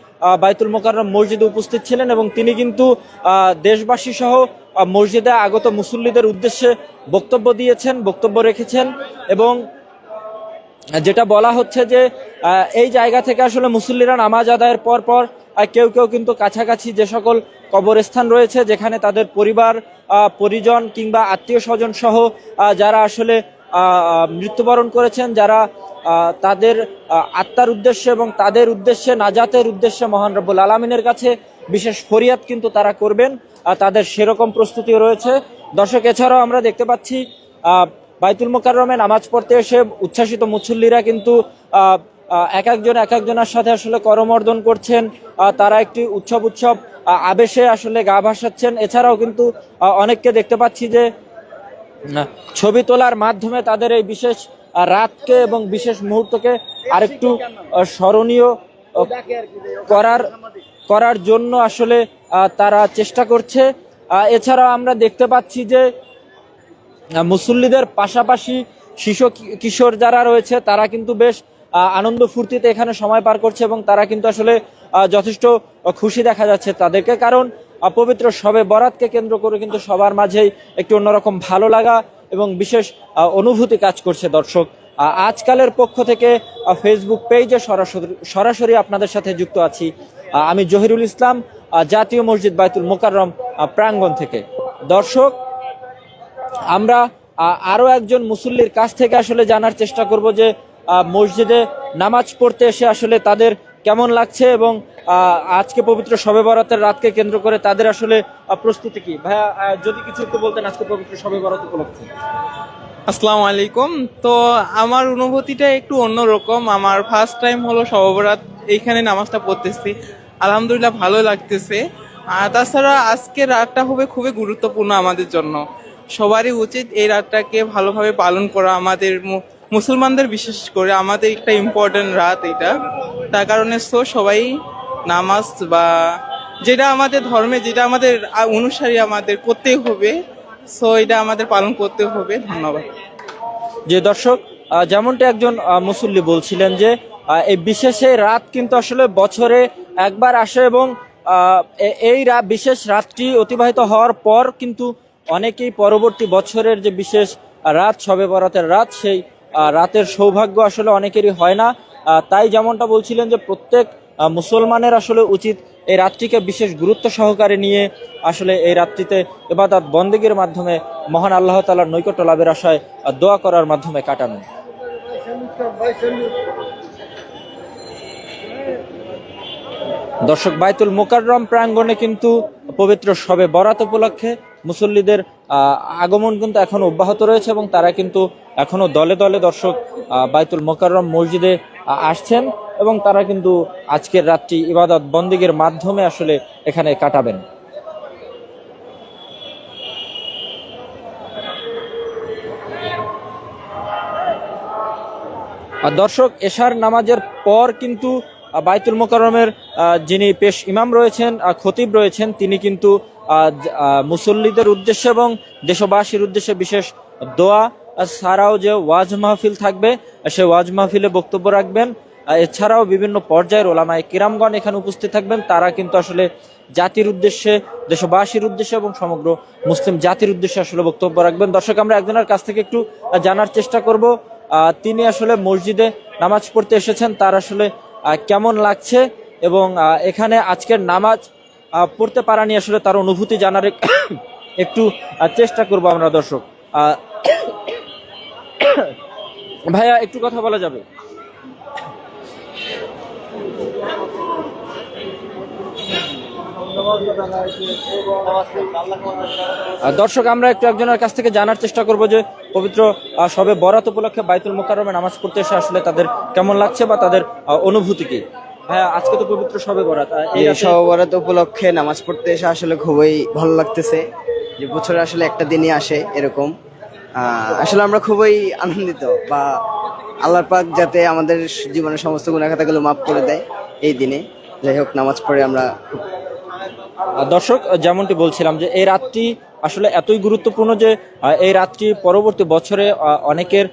বাইতুল মোকাররম মসজিদে উপস্থিত ছিলেন এবং তিনি কিন্তু দেশবাসী সহ মসজিদে আগত মুসল্লিদের উদ্দেশ্যে বক্তব্য দিয়েছেন, বক্তব্য রেখেছেন। এবং যেটা বলা হচ্ছে যে এই জায়গা থেকে আসলে মুসল্লিরা নামাজ আদায়ের পর কেউ কেউ কিন্তু কাছাকাছি যে সকল কবরস্থান রয়েছে যেখানে তাদের পরিবার পরিজন কিংবা আত্মীয় স্বজন সহ যারা আসলে মৃত্যুবরণ করেছেন, যারা তাদের আত্মার উদ্দেশ্যে এবং তাদের উদ্দেশ্যে নাজাতের উদ্দেশ্যে মহান রব্বুল আলামিনের কাছে বিশেষ ফরিয়াদ কিন্তু তারা করবেন, তাদের সেরকম প্রস্তুতিও রয়েছে। দর্শক, এছাড়াও আমরা দেখতে পাচ্ছি বাইতুল মোকাররমে নামাজ পড়তে এসে উচ্ছ্বাসিত মুসল্লিরা কিন্তু এক একজনের সাথে আসলে করমর্দন করছেন, তারা একটি উৎসব আবেশে আসলে গা ভাসাচ্ছেন। এছাড়াও কিন্তু অনেককে দেখতে পাচ্ছি যে ছবি তোলার মাধ্যমে তাদের এই বিশেষ রাতকে এবং বিশেষ মুহূর্তকে আরেকটু স্মরণীয় করার জন্য আসলে তারা চেষ্টা করছে। এছাড়াও আমরা দেখতে পাচ্ছি যে মুসল্লিদের পাশাপাশি শিশু কিশোর যারা রয়েছে তারা কিন্তু বেশ আনন্দ ফুর্তিতে এখানে সময় পার করছে এবং তারা কিন্তু আসলে যথেষ্ট খুশি দেখা যাচ্ছে তাদেরকে, কারণ পবিত্র শবে বরাতকে কেন্দ্র করে কিন্তু সবার মাঝেই একটি অন্যরকম ভালো লাগা এবং বিশেষ অনুভূতি কাজ করছে। দর্শক, আজকালের পক্ষ থেকে ফেসবুক পেজে সরাসরি আপনাদের সাথে যুক্ত আছি আমি জহিরুল ইসলাম, জাতীয় মসজিদ বাইতুল মোকাররম প্রাঙ্গণ থেকে। দর্শক, আমরা আরো একজন মুসল্লির কাছ থেকে আসলে জানার চেষ্টা করব যে মসজিদে নামাজ পড়তে এসে আসলে তাদের কেমন লাগছে এবং আজকে পবিত্র শবে বরাতের রাতকে কেন্দ্র করে তাদের আসলে প্রস্তুতি কি। ভাইয়া, যদি কিছু একটু বলতেন আজকে পবিত্র শবে বরাত উপলক্ষে। আসসালামু আলাইকুম। তো আমার অনুভূতিটা একটু অন্যরকম। আমার ফার্স্ট টাইম হলো শবে বরাত এইখানে নামাজটা পড়তেছি, আলহামদুলিল্লাহ ভালো লাগতেছে। আর তাছাড়া আজকে রাতটা হবে খুবই গুরুত্বপূর্ণ আমাদের জন্য, সবারই উচিত এই রাতটাকে ভালোভাবে পালন করা। আমাদের মুসলমানদের বিশেষ করে আমাদের একটা ইম্পর্টেন্ট রাত এটা, তার কারণে সবাই নামাজ বা যেটা আমাদের ধর্মে, যেটা আমাদের অনুসারী আমাদের করতেই হবে, এটা আমাদের পালন করতে হবে। ধন্যবাদ। যে দর্শক, যেমনটা একজন মুসল্লি বলছিলেন যে এই বিশেষে রাত কিন্তু আসলে বছরে একবার আসে এবং এই বিশেষ রাতটি অতিবাহিত হওয়ার পর কিন্তু অনেকেই পরবর্তী বছরের যে বিশেষ রাত শবে বরাতের রাত, সেই রাতের সৌভাগ্য আসলে অনেকেরই হয় না। তাই যেমনটা বলছিলেন যে প্রত্যেক মুসলমানের আসলে উচিত এই রাতটিকে বিশেষ গুরুত্ব সহকারে নিয়ে আসলে এই রাত্রিতে ইবাদত বন্দেগীর মাধ্যমে মহান আল্লাহ তাআলার নৈকট্য লাভের আশায় দোয়া করার মাধ্যমে কাটানো। দর্শক, বাইতুল মোকাররম প্রাঙ্গণে কিন্তু পবিত্র শবে বরাত উপলক্ষে মুসল্লিদের আগমন কিন্তু এখনো অব্যাহত রয়েছে এবং তারা কিন্তু এখনো দলে দলে দর্শক বাইতুল মোকাররম মসজিদে আসছেন এবং তারা কিন্তু আজকের রাতটি ইবাদত বন্দেগীর মাধ্যমে আসলে এখানে কাটাবেন। দর্শক, এশার নামাজের পর কিন্তু বাইতুল মোকাররমের যিনি পেশ ইমাম রয়েছেন, খতিব রয়েছেন, তিনি কিন্তু মুসল্লিদের উদ্দেশ্যে এবং দেশবাসীর উদ্দেশ্যে বিশেষ দোয়া ছাড়াও যে ওয়াজ মাহফিল থাকবে সে ওয়াজ মাহফিলে বক্তব্য রাখবেন। এছাড়াও বিভিন্ন পর্যায়ের ওলামায়ে কিরামগণ এখানে উপস্থিত থাকবেন, তারা কিন্তু আসলে জাতির উদ্দেশ্যে, দেশবাসীর উদ্দেশ্যে এবং সমগ্র মুসলিম জাতির উদ্দেশ্যে আসলে বক্তব্য রাখবেন। দর্শক, আমরা একজনের কাছ থেকে একটু জানার চেষ্টা করব তিনি আসলে মসজিদে নামাজ পড়তে এসেছেন, তার আসলে কেমন লাগছে এবং এখানে আজকের নামাজ পড়তে পারা নিয়ে আসলে তার অনুভূতি জানার একটু চেষ্টা করব আমরা। দর্শক, ভাইয়া একটু কথা বলা যাবে? দর্শক, আমরা একজনের কাছ থেকে জানার চেষ্টা করব যে পবিত্র শবে বরাত উপলক্ষে বাইতুল মোকাররমে নামাজ পড়তে এসে আসলে তাদের কেমন লাগছে বা তাদের অনুভূতি কি। হ্যাঁ, আজকে তো পবিত্র শবে বরাত, এই শবে বরাত উপলক্ষে নামাজ পড়তে এসে আসলে খুবই ভালো লাগতেছে যে বছরে আসলে একটা দিনই আসে এরকম। আসলে আমরা খুবই আনন্দিত, বা আল্লাহর পাক যাতে আমাদের জীবনের সমস্ত গুনাহ খাতাগুলো মাফ করে দেয় এই দিনে। যাই হোক, নামাজ পড়ে আমরা। দর্শক, যেমনটি বলছিলাম যে এই রাতটি আসলে এতই গুরুত্বপূর্ণ যে এই রাতটি পরবর্তী বছরে অনেকের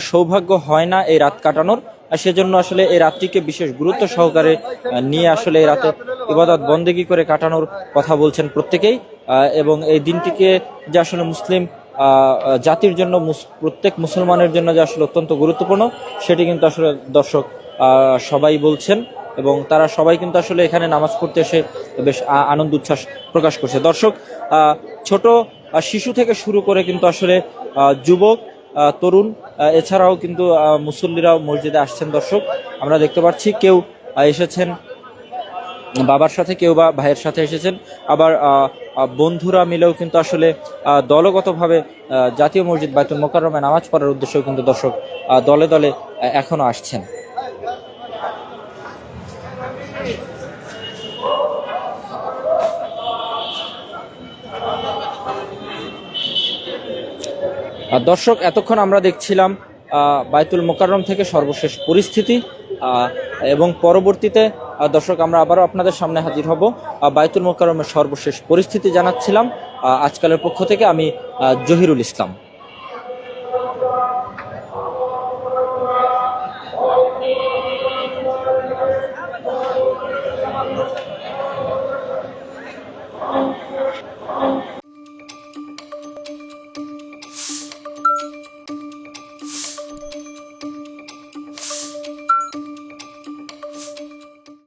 সৌভাগ্য হয় না এই রাত কাটানোর, সেজন্য আসলে এই রাতটিকে বিশেষ গুরুত্ব সহকারে নিয়ে আসলে এই রাতে ইবাদত বন্দেগী করে কাটানোর কথা বলছেন প্রত্যেকেই। এবং এই দিনটিকে যে আসলে মুসলিম জাতির জন্য, প্রত্যেক মুসলমানের জন্য যে আসলে অত্যন্ত গুরুত্বপূর্ণ, সেটি কিন্তু আসলে দর্শক সবাই বলছেন এবং তারা সবাই কিন্তু আসলে এখানে নামাজ পড়তে এসে বেশ আনন্দ উচ্ছ্বাস প্রকাশ করছে। দর্শক, ছোট শিশু থেকে শুরু করে কিন্তু আসলে যুবক তরুণ এছাড়াও কিন্তু মুসল্লিরাও মসজিদে আসছেন। দর্শক আমরা দেখতে পাচ্ছি কেউ এসেছেন বাবার সাথে, কেউ বা ভাইয়ের সাথে এসেছেন, আবার বন্ধুরা মিলেও কিন্তু আসলে দলগতভাবে জাতীয় মসজিদ বাইতুল মোকাররমে নামাজ পড়ার উদ্দেশ্যেও কিন্তু দর্শক দলে দলে এখনো আসছেন। দর্শক এতক্ষণ আমরা দেখছিলাম বাইতুল মোকাররম থেকে সর্বশেষ পরিস্থিতি, এবং পরবর্তীতে দর্শক আমরা আবারও আপনাদের সামনে হাজির হব। বাইতুল মোকাররমের সর্বশেষ পরিস্থিতি জানাচ্ছিলাম আজকালের পক্ষ থেকে আমি জহিরুল ইসলাম।